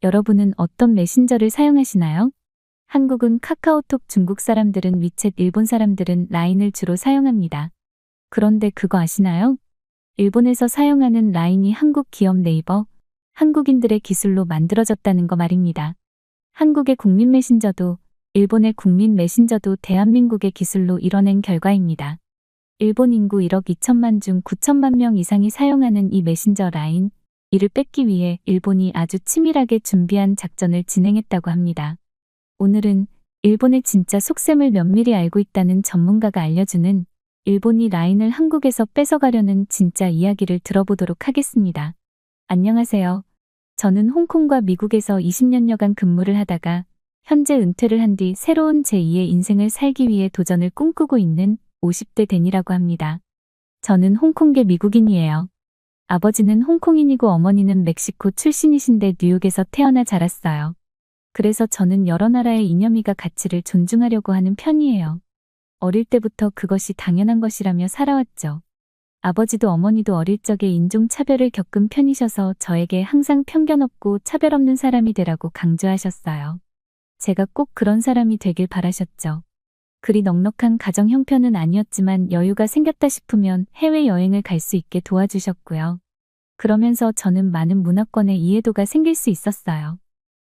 여러분은 어떤 메신저를 사용하시나요? 한국은 카카오톡, 중국 사람들은 위챗, 일본 사람들은 라인을 주로 사용합니다. 그런데 그거 아시나요? 일본에서 사용하는 라인이 한국 기업 네이버, 한국인들의 기술로 만들어졌다는 거 말입니다. 한국의 국민 메신저도 일본의 국민 메신저도 대한민국의 기술로 이뤄낸 결과입니다. 일본 인구 1억 2천만 중 9천만 명 이상이 사용하는 이 메신저 라인, 이를 뺏기 위해 일본이 아주 치밀하게 준비한 작전을 진행했다고 합니다. 오늘은 일본의 진짜 속셈을 면밀히 알고 있다는 전문가가 알려주는 일본이 라인을 한국에서 뺏어가려는 진짜 이야기를 들어보도록 하겠습니다. 안녕하세요. 저는 홍콩과 미국에서 20년여간 근무를 하다가 현재 은퇴를 한 뒤 새로운 제2의 인생을 살기 위해 도전을 꿈꾸고 있는 50대 데니라고 합니다. 저는 홍콩계 미국인이에요. 아버지는 홍콩인이고 어머니는 멕시코 출신이신데 뉴욕에서 태어나 자랐어요. 그래서 저는 여러 나라의 이념이가 가치를 존중하려고 하는 편이에요. 어릴 때부터 그것이 당연한 것이라며 살아왔죠. 아버지도 어머니도 어릴 적에 인종차별을 겪은 편이셔서 저에게 항상 편견 없고 차별 없는 사람이 되라고 강조하셨어요. 제가 꼭 그런 사람이 되길 바라셨죠. 그리 넉넉한 가정 형편은 아니었지만 여유가 생겼다 싶으면 해외여행을 갈 수 있게 도와주셨고요. 그러면서 저는 많은 문화권의 이해도가 생길 수 있었어요.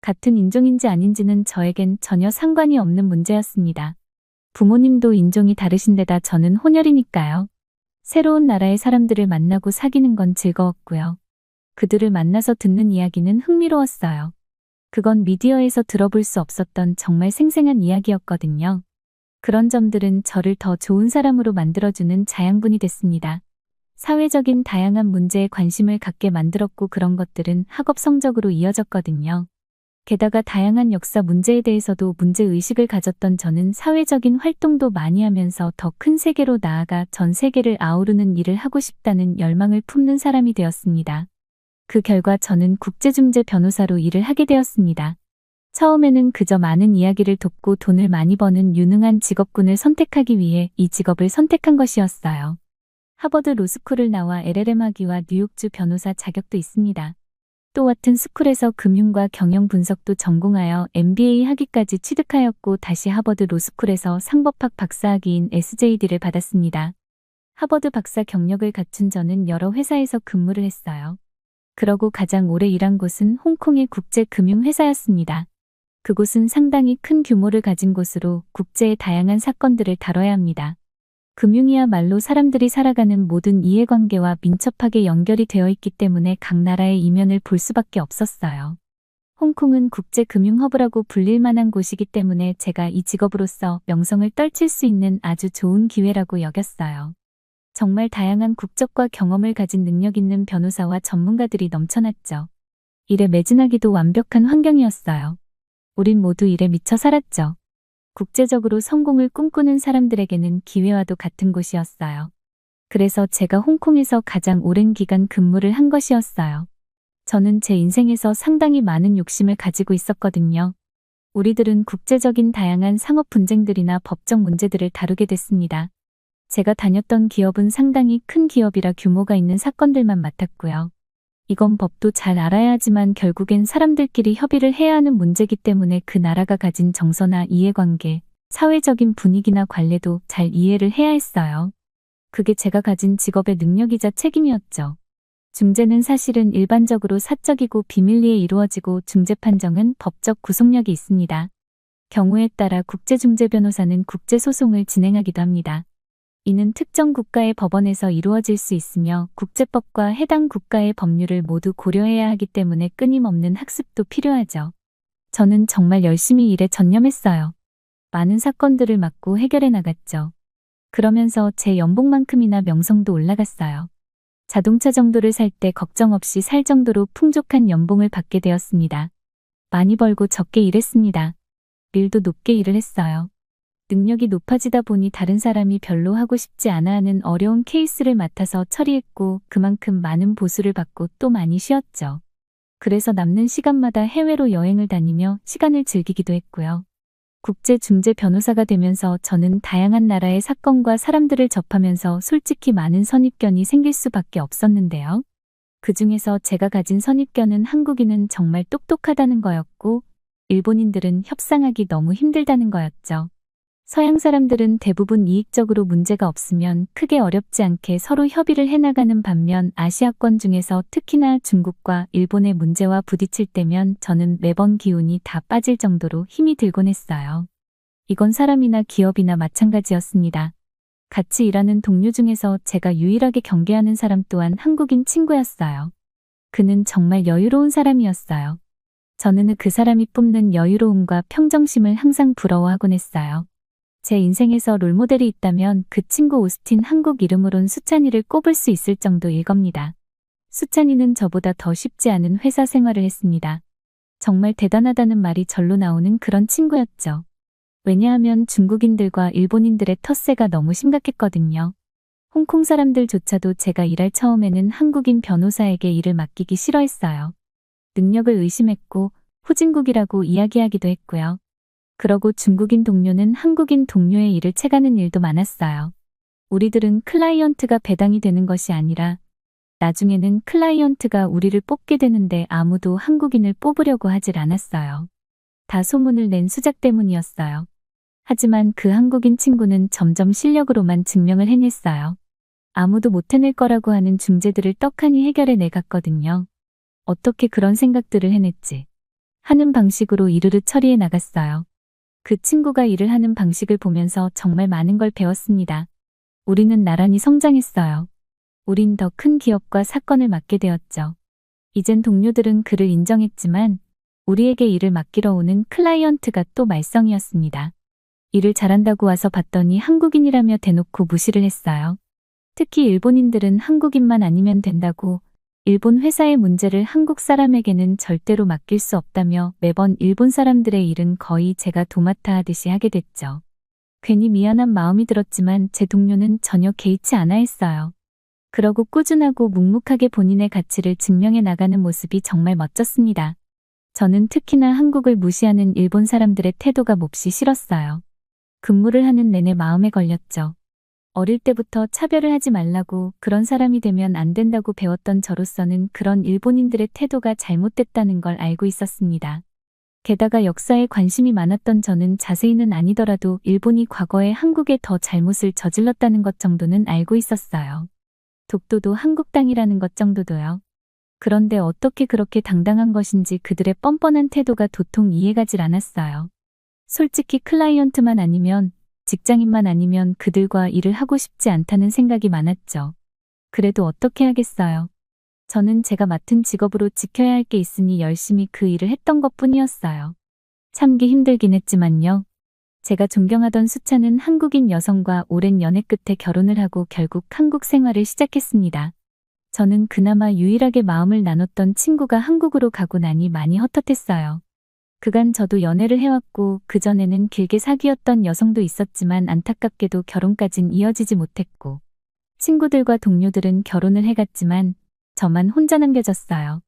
같은 인종인지 아닌지는 저에겐 전혀 상관이 없는 문제였습니다. 부모님도 인종이 다르신데다 저는 혼혈이니까요. 새로운 나라의 사람들을 만나고 사귀는 건 즐거웠고요. 그들을 만나서 듣는 이야기는 흥미로웠어요. 그건 미디어에서 들어볼 수 없었던 정말 생생한 이야기였거든요. 그런 점들은 저를 더 좋은 사람으로 만들어주는 자양분이 됐습니다. 사회적인 다양한 문제에 관심을 갖게 만들었고 그런 것들은 학업 성적으로 이어졌거든요. 게다가 다양한 역사 문제에 대해서도 문제의식을 가졌던 저는 사회적인 활동도 많이 하면서 더 큰 세계로 나아가 전 세계를 아우르는 일을 하고 싶다는 열망을 품는 사람이 되었습니다. 그 결과 저는 국제중재 변호사로 일을 하게 되었습니다. 처음에는 그저 많은 이야기를 돕고 돈을 많이 버는 유능한 직업군을 선택하기 위해 이 직업을 선택한 것이었어요. 하버드 로스쿨을 나와 LLM 학위와 뉴욕주 변호사 자격도 있습니다. 또 와튼 스쿨에서 금융과 경영 분석도 전공하여 MBA 학위까지 취득하였고 다시 하버드 로스쿨에서 상법학 박사학위인 SJD를 받았습니다. 하버드 박사 경력을 갖춘 저는 여러 회사에서 근무를 했어요. 그러고 가장 오래 일한 곳은 홍콩의 국제금융회사였습니다. 그곳은 상당히 큰 규모를 가진 곳으로 국제의 다양한 사건들을 다뤄야 합니다. 금융이야말로 사람들이 살아가는 모든 이해관계와 민첩하게 연결이 되어 있기 때문에 각 나라의 이면을 볼 수밖에 없었어요. 홍콩은 국제금융허브라고 불릴 만한 곳이기 때문에 제가 이 직업으로서 명성을 떨칠 수 있는 아주 좋은 기회라고 여겼어요. 정말 다양한 국적과 경험을 가진 능력 있는 변호사와 전문가들이 넘쳐났죠. 일에 매진하기도 완벽한 환경이었어요. 우린 모두 일에 미쳐 살았죠. 국제적으로 성공을 꿈꾸는 사람들에게는 기회와도 같은 곳이었어요. 그래서 제가 홍콩에서 가장 오랜 기간 근무를 한 것이었어요. 저는 제 인생에서 상당히 많은 욕심을 가지고 있었거든요. 우리들은 국제적인 다양한 상업 분쟁들이나 법적 문제들을 다루게 됐습니다. 제가 다녔던 기업은 상당히 큰 기업이라 규모가 있는 사건들만 맡았고요. 이건 법도 잘 알아야 하지만 결국엔 사람들끼리 협의를 해야 하는 문제이기 때문에 그 나라가 가진 정서나 이해관계, 사회적인 분위기나 관례도 잘 이해를 해야 했어요. 그게 제가 가진 직업의 능력이자 책임이었죠. 중재는 사실은 일반적으로 사적이고 비밀리에 이루어지고 중재 판정은 법적 구속력이 있습니다. 경우에 따라 국제중재 변호사는 국제소송을 진행하기도 합니다. 이는 특정 국가의 법원에서 이루어질 수 있으며 국제법과 해당 국가의 법률을 모두 고려해야 하기 때문에 끊임없는 학습도 필요하죠. 저는 정말 열심히 일에 전념했어요. 많은 사건들을 맡고 해결해 나갔죠. 그러면서 제 연봉만큼이나 명성도 올라갔어요. 자동차 정도를 살 때 걱정 없이 살 정도로 풍족한 연봉을 받게 되었습니다. 많이 벌고 적게 일했습니다. 일도 높게 일을 했어요. 능력이 높아지다 보니 다른 사람이 별로 하고 싶지 않아 하는 어려운 케이스를 맡아서 처리했고 그만큼 많은 보수를 받고 또 많이 쉬었죠. 그래서 남는 시간마다 해외로 여행을 다니며 시간을 즐기기도 했고요. 국제중재 변호사가 되면서 저는 다양한 나라의 사건과 사람들을 접하면서 솔직히 많은 선입견이 생길 수밖에 없었는데요. 그 중에서 제가 가진 선입견은 한국인은 정말 똑똑하다는 거였고, 일본인들은 협상하기 너무 힘들다는 거였죠. 서양 사람들은 대부분 이익적으로 문제가 없으면 크게 어렵지 않게 서로 협의를 해나가는 반면 아시아권 중에서 특히나 중국과 일본의 문제와 부딪힐 때면 저는 매번 기운이 다 빠질 정도로 힘이 들곤 했어요. 이건 사람이나 기업이나 마찬가지였습니다. 같이 일하는 동료 중에서 제가 유일하게 경계하는 사람 또한 한국인 친구였어요. 그는 정말 여유로운 사람이었어요. 저는 그 사람이 뿜는 여유로움과 평정심을 항상 부러워하곤 했어요. 제 인생에서 롤모델이 있다면 그 친구 오스틴 한국 이름으론 수찬이를 꼽을 수 있을 정도일 겁니다. 수찬이는 저보다 더 쉽지 않은 회사 생활을 했습니다. 정말 대단하다는 말이 절로 나오는 그런 친구였죠. 왜냐하면 중국인들과 일본인들의 텃세가 너무 심각했거든요. 홍콩 사람들조차도 제가 일할 처음에는 한국인 변호사에게 일을 맡기기 싫어했어요. 능력을 의심했고 후진국이라고 이야기하기도 했고요. 그러고 중국인 동료는 한국인 동료의 일을 채가는 일도 많았어요. 우리들은 클라이언트가 배당이 되는 것이 아니라 나중에는 클라이언트가 우리를 뽑게 되는데 아무도 한국인을 뽑으려고 하질 않았어요. 다 소문을 낸 수작 때문이었어요. 하지만 그 한국인 친구는 점점 실력으로만 증명을 해냈어요. 아무도 못 해낼 거라고 하는 중재들을 떡하니 해결해 내갔거든요. 어떻게 그런 생각들을 해냈지 하는 방식으로 이르르 처리해 나갔어요. 그 친구가 일을 하는 방식을 보면서 정말 많은 걸 배웠습니다. 우리는 나란히 성장했어요. 우린 더 큰 기업과 사건을 맡게 되었죠. 이젠 동료들은 그를 인정했지만 우리에게 일을 맡기러 오는 클라이언트가 또 말썽이었습니다. 일을 잘한다고 와서 봤더니 한국인이라며 대놓고 무시를 했어요. 특히 일본인들은 한국인만 아니면 된다고 일본 회사의 문제를 한국 사람에게는 절대로 맡길 수 없다며 매번 일본 사람들의 일은 거의 제가 도맡아 하듯이 하게 됐죠. 괜히 미안한 마음이 들었지만 제 동료는 전혀 개의치 않아 했어요. 그러고 꾸준하고 묵묵하게 본인의 가치를 증명해 나가는 모습이 정말 멋졌습니다. 저는 특히나 한국을 무시하는 일본 사람들의 태도가 몹시 싫었어요. 근무를 하는 내내 마음에 걸렸죠. 어릴 때부터 차별을 하지 말라고 그런 사람이 되면 안 된다고 배웠던 저로서는 그런 일본인들의 태도가 잘못됐다는 걸 알고 있었습니다. 게다가 역사에 관심이 많았던 저는 자세히는 아니더라도 일본이 과거에 한국에 더 잘못을 저질렀다는 것 정도는 알고 있었어요. 독도도 한국 땅이라는 것 정도도요. 그런데 어떻게 그렇게 당당한 것인지 그들의 뻔뻔한 태도가 도통 이해가질 않았어요. 솔직히 클라이언트만 아니면 직장인만 아니면 그들과 일을 하고 싶지 않다는 생각이 많았죠. 그래도 어떻게 하겠어요. 저는 제가 맡은 직업으로 지켜야 할 게 있으니 열심히 그 일을 했던 것뿐이었어요. 참기 힘들긴 했지만요. 제가 존경하던 수찬은 한국인 여성과 오랜 연애 끝에 결혼을 하고 결국 한국 생활을 시작했습니다. 저는 그나마 유일하게 마음을 나눴던 친구가 한국으로 가고 나니 많이 헛헛했어요. 그간 저도 연애를 해왔고 그전에는 길게 사귀었던 여성도 있었지만 안타깝게도 결혼까진 이어지지 못했고 친구들과 동료들은 결혼을 해갔지만 저만 혼자 남겨졌어요.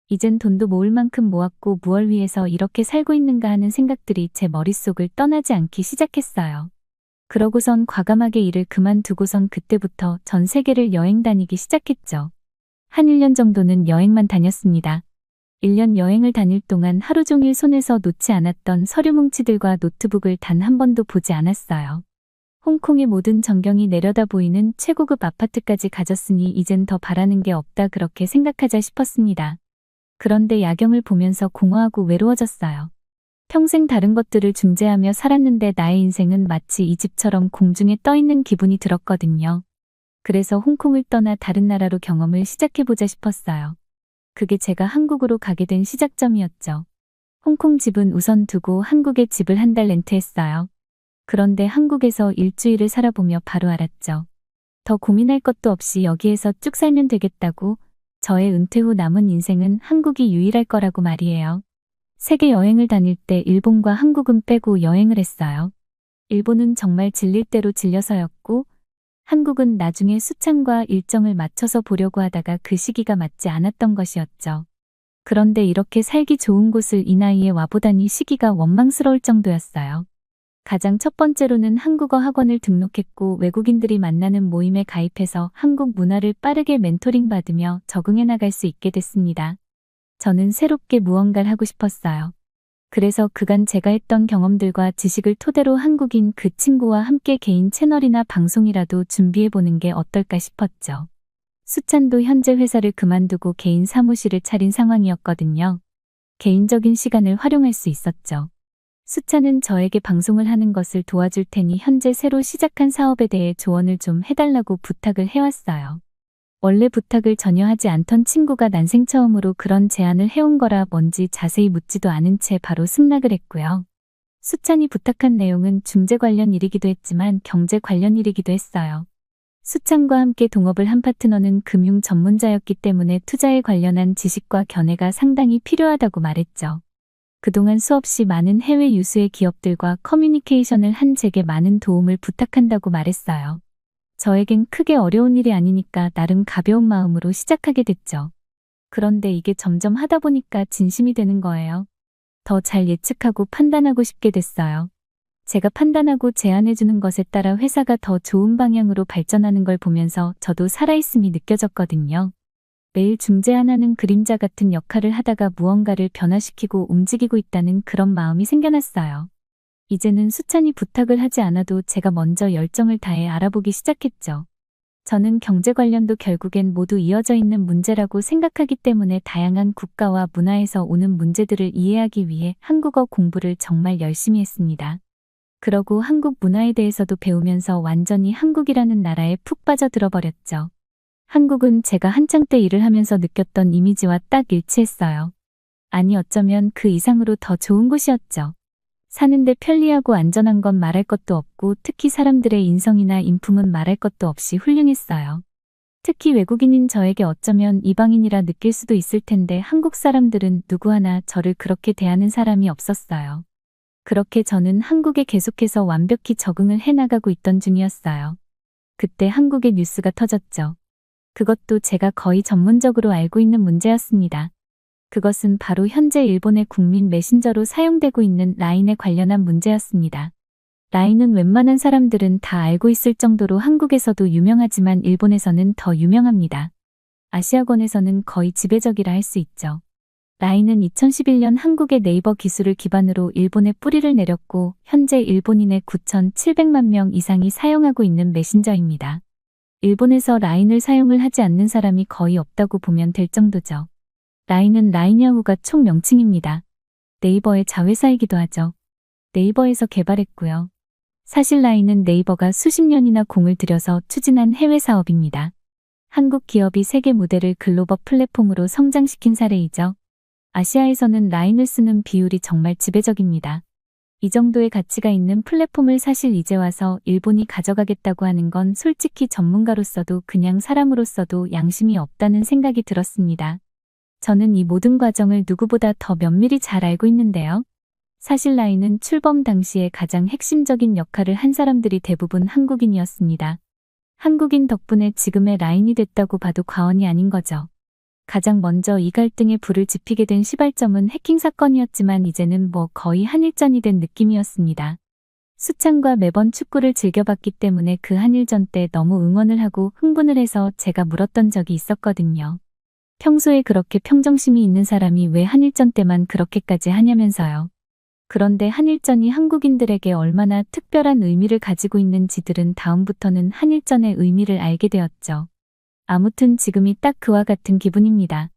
이젠 돈도 모을 만큼 모았고 무얼 위해서 이렇게 살고 있는가 하는 생각들이 제 머릿속을 떠나지 않기 시작했어요. 그러고선 과감하게 일을 그만두고선 그때부터 전 세계를 여행 다니기 시작했죠. 한 1년 정도는 여행만 다녔습니다. 1년 여행을 다닐 동안 하루 종일 손에서 놓지 않았던 서류 뭉치들과 노트북을 단 한 번도 보지 않았어요. 홍콩의 모든 전경이 내려다 보이는 최고급 아파트까지 가졌으니 이젠 더 바라는 게 없다 그렇게 생각하자 싶었습니다. 그런데 야경을 보면서 공허하고 외로워졌어요. 평생 다른 것들을 중재하며 살았는데 나의 인생은 마치 이 집처럼 공중에 떠 있는 기분이 들었거든요. 그래서 홍콩을 떠나 다른 나라로 경험을 시작해보자 싶었어요. 그게 제가 한국으로 가게 된 시작점이었죠. 홍콩 집은 우선 두고 한국에 집을 한 달 렌트했어요. 그런데 한국에서 일주일을 살아보며 바로 알았죠. 더 고민할 것도 없이 여기에서 쭉 살면 되겠다고. 저의 은퇴 후 남은 인생은 한국이 유일할 거라고 말이에요. 세계 여행을 다닐 때 일본과 한국은 빼고 여행을 했어요. 일본은 정말 질릴 대로 질려서였고 한국은 나중에 수찬과 일정을 맞춰서 보려고 하다가 그 시기가 맞지 않았던 것이었죠. 그런데 이렇게 살기 좋은 곳을 이 나이에 와보다니 시기가 원망스러울 정도였어요. 가장 첫 번째로는 한국어 학원을 등록했고 외국인들이 만나는 모임에 가입해서 한국 문화를 빠르게 멘토링 받으며 적응해 나갈 수 있게 됐습니다. 저는 새롭게 무언가를 하고 싶었어요. 그래서 그간 제가 했던 경험들과 지식을 토대로 한국인 그 친구와 함께 개인 채널이나 방송이라도 준비해보는 게 어떨까 싶었죠. 수찬도 현재 회사를 그만두고 개인 사무실을 차린 상황이었거든요. 개인적인 시간을 활용할 수 있었죠. 수찬은 저에게 방송을 하는 것을 도와줄 테니 현재 새로 시작한 사업에 대해 조언을 좀 해달라고 부탁을 해왔어요. 원래 부탁을 전혀 하지 않던 친구가 난생 처음으로 그런 제안을 해온 거라 뭔지 자세히 묻지도 않은 채 바로 승낙을 했고요. 수찬이 부탁한 내용은 중재 관련 일이기도 했지만 경제 관련 일이기도 했어요. 수찬과 함께 동업을 한 파트너는 금융 전문자였기 때문에 투자에 관련한 지식과 견해가 상당히 필요하다고 말했죠. 그동안 수없이 많은 해외 유수의 기업들과 커뮤니케이션을 한 제게 많은 도움을 부탁한다고 말했어요. 저에겐 크게 어려운 일이 아니니까 나름 가벼운 마음으로 시작하게 됐죠. 그런데 이게 점점 하다 보니까 진심이 되는 거예요. 더 잘 예측하고 판단하고 싶게 됐어요. 제가 판단하고 제안해주는 것에 따라 회사가 더 좋은 방향으로 발전하는 걸 보면서 저도 살아있음이 느껴졌거든요. 매일 중재 하나는 그림자 같은 역할을 하다가 무언가를 변화시키고 움직이고 있다는 그런 마음이 생겨났어요. 이제는 수찬이 부탁을 하지 않아도 제가 먼저 열정을 다해 알아보기 시작했죠. 저는 경제 관련도 결국엔 모두 이어져 있는 문제라고 생각하기 때문에 다양한 국가와 문화에서 오는 문제들을 이해하기 위해 한국어 공부를 정말 열심히 했습니다. 그러고 한국 문화에 대해서도 배우면서 완전히 한국이라는 나라에 푹 빠져들어 버렸죠. 한국은 제가 한창 때 일을 하면서 느꼈던 이미지와 딱 일치했어요. 아니 어쩌면 그 이상으로 더 좋은 곳이었죠. 사는데 편리하고 안전한 건 말할 것도 없고 특히 사람들의 인성이나 인품은 말할 것도 없이 훌륭했어요. 특히 외국인인 저에게 어쩌면 이방인이라 느낄 수도 있을 텐데 한국 사람들은 누구 하나 저를 그렇게 대하는 사람이 없었어요. 그렇게 저는 한국에 계속해서 완벽히 적응을 해나가고 있던 중이었어요. 그때 한국의 뉴스가 터졌죠. 그것도 제가 거의 전문적으로 알고 있는 문제였습니다. 그것은 바로 현재 일본의 국민 메신저로 사용되고 있는 라인에 관련한 문제였습니다. 라인은 웬만한 사람들은 다 알고 있을 정도로 한국에서도 유명하지만 일본에서는 더 유명합니다. 아시아권에서는 거의 지배적이라 할 수 있죠. 라인은 2011년 한국의 네이버 기술을 기반으로 일본에 뿌리를 내렸고 현재 일본인의 9,700만 명 이상이 사용하고 있는 메신저입니다. 일본에서 라인을 사용을 하지 않는 사람이 거의 없다고 보면 될 정도죠. 라인은 라인야후가 총 명칭입니다. 네이버의 자회사이기도 하죠. 네이버에서 개발했고요. 사실 라인은 네이버가 수십 년이나 공을 들여서 추진한 해외 사업입니다. 한국 기업이 세계 무대를 글로벌 플랫폼으로 성장시킨 사례이죠. 아시아에서는 라인을 쓰는 비율이 정말 지배적입니다. 이 정도의 가치가 있는 플랫폼을 사실 이제 와서 일본이 가져가겠다고 하는 건 솔직히 전문가로서도 그냥 사람으로서도 양심이 없다는 생각이 들었습니다. 저는 이 모든 과정을 누구보다 더 면밀히 잘 알고 있는데요. 사실 라인은 출범 당시에 가장 핵심적인 역할을 한 사람들이 대부분 한국인이었습니다. 한국인 덕분에 지금의 라인이 됐다고 봐도 과언이 아닌 거죠. 가장 먼저 이 갈등에 불을 지피게 된 시발점은 해킹 사건이었지만 이제는 뭐 거의 한일전이 된 느낌이었습니다. 수찬과 매번 축구를 즐겨봤기 때문에 그 한일전 때 너무 응원을 하고 흥분을 해서 제가 물었던 적이 있었거든요. 평소에 그렇게 평정심이 있는 사람이 왜 한일전 때만 그렇게까지 하냐면서요. 그런데 한일전이 한국인들에게 얼마나 특별한 의미를 가지고 있는지들은 다음부터는 한일전의 의미를 알게 되었죠. 아무튼 지금이 딱 그와 같은 기분입니다.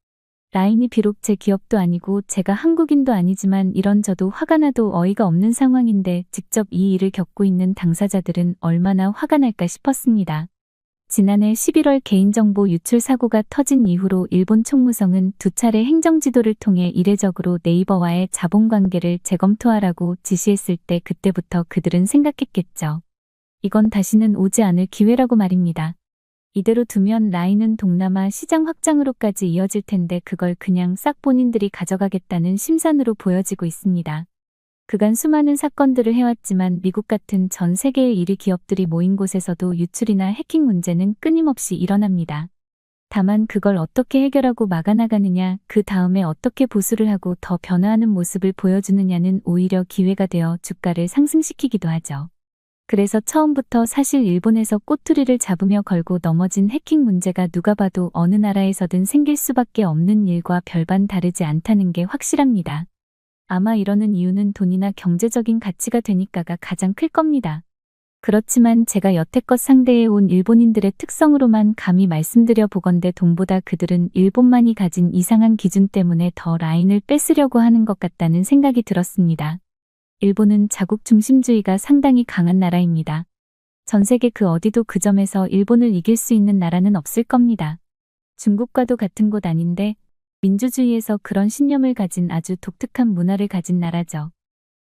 라인이 비록 제 기업도 아니고 제가 한국인도 아니지만 이런 저도 화가 나도 어이가 없는 상황인데 직접 이 일을 겪고 있는 당사자들은 얼마나 화가 날까 싶었습니다. 지난해 11월 개인정보 유출 사고가 터진 이후로 일본 총무성은 2차례 행정지도를 통해 이례적으로 네이버와의 자본관계를 재검토하라고 지시했을 때 그때부터 그들은 생각했겠죠. 이건 다시는 오지 않을 기회라고 말입니다. 이대로 두면 라인은 동남아 시장 확장으로까지 이어질 텐데 그걸 그냥 싹 본인들이 가져가겠다는 심산으로 보여지고 있습니다. 그간 수많은 사건들을 해왔지만 미국 같은 전 세계의 1위 기업들이 모인 곳에서도 유출이나 해킹 문제는 끊임없이 일어납니다. 다만 그걸 어떻게 해결하고 막아나가느냐, 그 다음에 어떻게 보수를 하고 더 변화하는 모습을 보여주느냐는 오히려 기회가 되어 주가를 상승시키기도 하죠. 그래서 처음부터 사실 일본에서 꼬투리를 잡으며 걸고 넘어진 해킹 문제가 누가 봐도 어느 나라에서든 생길 수밖에 없는 일과 별반 다르지 않다는 게 확실합니다. 아마 이러는 이유는 돈이나 경제적인 가치가 되니까가 가장 클 겁니다. 그렇지만 제가 여태껏 상대해 온 일본인들의 특성으로만 감히 말씀드려 보건대 돈보다 그들은 일본만이 가진 이상한 기준 때문에 더 라인을 뺏으려고 하는 것 같다는 생각이 들었습니다. 일본은 자국 중심주의가 상당히 강한 나라입니다. 전 세계 그 어디도 그 점에서 일본을 이길 수 있는 나라는 없을 겁니다. 중국과도 같은 곳 아닌데 민주주의에서 그런 신념을 가진 아주 독특한 문화를 가진 나라죠.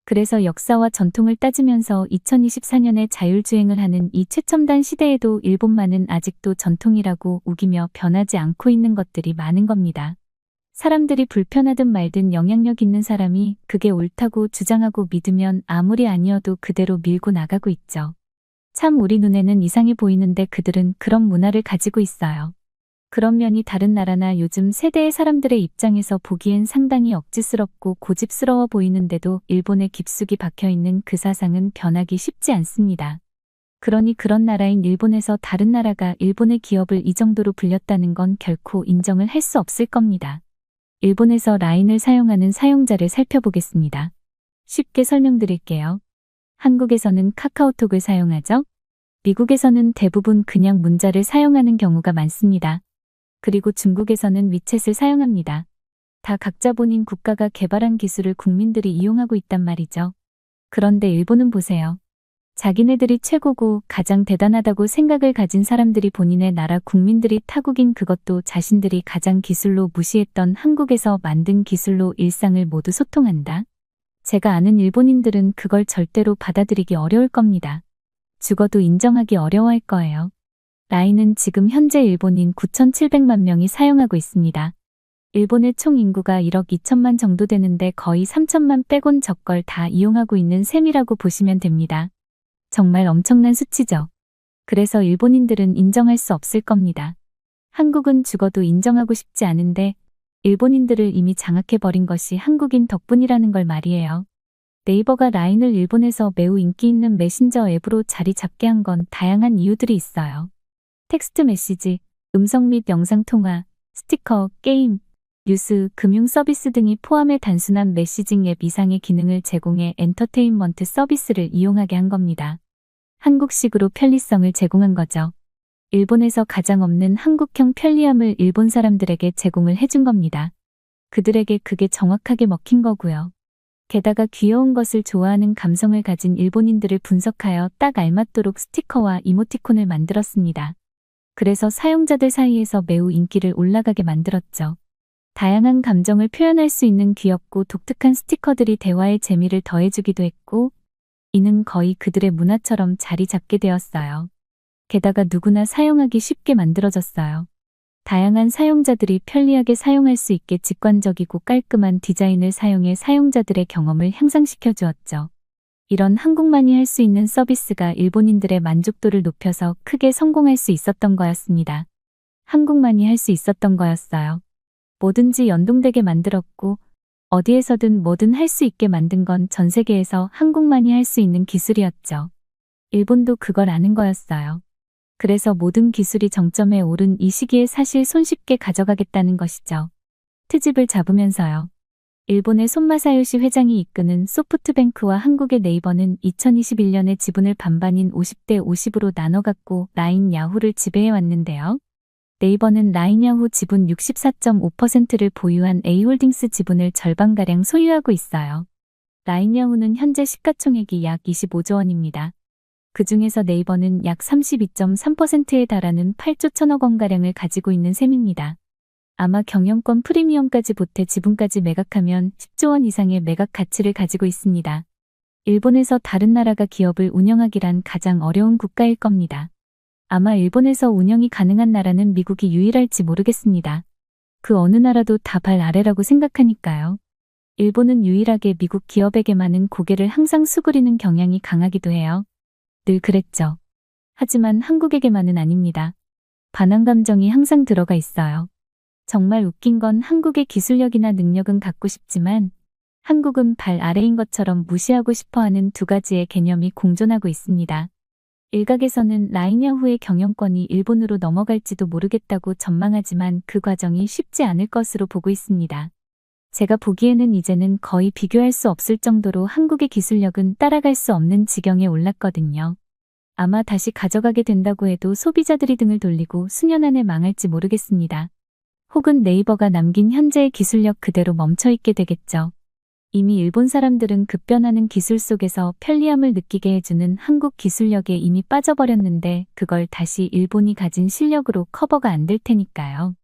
그래서 역사와 전통을 따지면서 2024년에 자율주행을 하는 이 최첨단 시대에도 일본만은 아직도 전통이라고 우기며 변하지 않고 있는 것들이 많은 겁니다. 사람들이 불편하든 말든 영향력 있는 사람이 그게 옳다고 주장하고 믿으면 아무리 아니어도 그대로 밀고 나가고 있죠. 참 우리 눈에는 이상해 보이는데 그들은 그런 문화를 가지고 있어요. 그런 면이 다른 나라나 요즘 세대의 사람들의 입장에서 보기엔 상당히 억지스럽고 고집스러워 보이는데도 일본에 깊숙이 박혀있는 그 사상은 변하기 쉽지 않습니다. 그러니 그런 나라인 일본에서 다른 나라가 일본의 기업을 이 정도로 불렸다는 건 결코 인정을 할 수 없을 겁니다. 일본에서 라인을 사용하는 사용자를 살펴보겠습니다. 쉽게 설명드릴게요. 한국에서는 카카오톡을 사용하죠. 미국에서는 대부분 그냥 문자를 사용하는 경우가 많습니다. 그리고 중국에서는 위챗을 사용합니다. 다 각자 본인 국가가 개발한 기술을 국민들이 이용하고 있단 말이죠. 그런데 일본은 보세요. 자기네들이 최고고 가장 대단하다고 생각을 가진 사람들이 본인의 나라 국민들이 타국인 그것도 자신들이 가장 기술로 무시했던 한국에서 만든 기술로 일상을 모두 소통한다. 제가 아는 일본인들은 그걸 절대로 받아들이기 어려울 겁니다. 죽어도 인정하기 어려워할 거예요. 라인은 지금 현재 일본인 9,700만 명이 사용하고 있습니다. 일본의 총 인구가 1억 2천만 정도 되는데 거의 3천만 빼곤 저걸 다 이용하고 있는 셈이라고 보시면 됩니다. 정말 엄청난 수치죠. 그래서 일본인들은 인정할 수 없을 겁니다. 한국은 죽어도 인정하고 싶지 않은데 일본인들을 이미 장악해버린 것이 한국인 덕분이라는 걸 말이에요. 네이버가 라인을 일본에서 매우 인기 있는 메신저 앱으로 자리 잡게 한 건 다양한 이유들이 있어요. 텍스트 메시지, 음성 및 영상 통화, 스티커, 게임, 뉴스, 금융 서비스 등이 포함해 단순한 메시징 앱 이상의 기능을 제공해 엔터테인먼트 서비스를 이용하게 한 겁니다. 한국식으로 편리성을 제공한 거죠. 일본에서 가장 없는 한국형 편리함을 일본 사람들에게 제공을 해준 겁니다. 그들에게 그게 정확하게 먹힌 거고요. 게다가 귀여운 것을 좋아하는 감성을 가진 일본인들을 분석하여 딱 알맞도록 스티커와 이모티콘을 만들었습니다. 그래서 사용자들 사이에서 매우 인기를 올라가게 만들었죠. 다양한 감정을 표현할 수 있는 귀엽고 독특한 스티커들이 대화의 재미를 더해주기도 했고, 이는 거의 그들의 문화처럼 자리 잡게 되었어요. 게다가 누구나 사용하기 쉽게 만들어졌어요. 다양한 사용자들이 편리하게 사용할 수 있게 직관적이고 깔끔한 디자인을 사용해 사용자들의 경험을 향상시켜 주었죠. 이런 한국만이 할 수 있는 서비스가 일본인들의 만족도를 높여서 크게 성공할 수 있었던 거였습니다. 한국만이 할 수 있었던 거였어요. 뭐든지 연동되게 만들었고 어디에서든 뭐든 할 수 있게 만든 건 전 세계에서 한국만이 할 수 있는 기술이었죠. 일본도 그걸 아는 거였어요. 그래서 모든 기술이 정점에 오른 이 시기에 사실 손쉽게 가져가겠다는 것이죠. 트집을 잡으면서요. 일본의 손마사요시 회장이 이끄는 소프트뱅크와 한국의 네이버는 2021년에 지분을 반반인 50대 50으로 나눠 갖고 라인 야후를 지배해왔는데요. 네이버는 라인 야후 지분 64.5%를 보유한 A홀딩스 지분을 절반가량 소유하고 있어요. 라인 야후는 현재 시가총액이 약 25조 원입니다. 그 중에서 네이버는 약 32.3%에 달하는 8조 1천억 원가량을 가지고 있는 셈입니다. 아마 경영권 프리미엄까지 보태 지분까지 매각하면 10조 원 이상의 매각 가치를 가지고 있습니다. 일본에서 다른 나라가 기업을 운영하기란 가장 어려운 국가일 겁니다. 아마 일본에서 운영이 가능한 나라는 미국이 유일할지 모르겠습니다. 그 어느 나라도 다 발 아래라고 생각하니까요. 일본은 유일하게 미국 기업에게만은 고개를 항상 수그리는 경향이 강하기도 해요. 늘 그랬죠. 하지만 한국에게만은 아닙니다. 반항 감정이 항상 들어가 있어요. 정말 웃긴 건 한국의 기술력이나 능력은 갖고 싶지만 한국은 발 아래인 것처럼 무시하고 싶어하는 두 가지의 개념이 공존하고 있습니다. 일각에서는 라인야후의 경영권이 일본으로 넘어갈지도 모르겠다고 전망하지만 그 과정이 쉽지 않을 것으로 보고 있습니다. 제가 보기에는 이제는 거의 비교할 수 없을 정도로 한국의 기술력은 따라갈 수 없는 지경에 올랐거든요. 아마 다시 가져가게 된다고 해도 소비자들이 등을 돌리고 수년 안에 망할지 모르겠습니다. 혹은 네이버가 남긴 현재의 기술력 그대로 멈춰있게 되겠죠. 이미 일본 사람들은 급변하는 기술 속에서 편리함을 느끼게 해주는 한국 기술력에 이미 빠져버렸는데 그걸 다시 일본이 가진 실력으로 커버가 안 될 테니까요.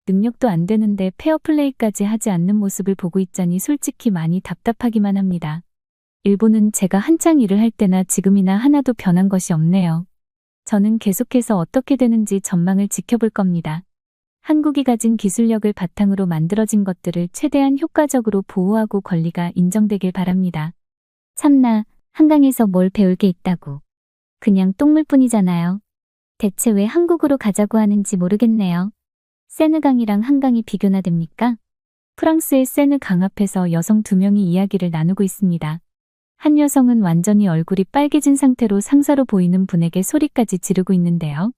능력도 안 되는데 페어플레이까지 하지 않는 모습을 보고 있자니 솔직히 많이 답답하기만 합니다. 일본은 제가 한창 일을 할 때나 지금이나 하나도 변한 것이 없네요. 저는 계속해서 어떻게 되는지 전망을 지켜볼 겁니다. 한국이 가진 기술력을 바탕으로 만들어진 것들을 최대한 효과적으로 보호하고 권리가 인정되길 바랍니다. 참나, 한강에서 뭘 배울 게 있다고. 그냥 똥물뿐이잖아요. 대체 왜 한국으로 가자고 하는지 모르겠네요. 세느강이랑 한강이 비교나 됩니까? 프랑스의 세느 강 앞에서 여성 2명이 이야기를 나누고 있습니다. 한 여성은 완전히 얼굴이 빨개진 상태로 상사로 보이는 분에게 소리까지 지르고 있는데요.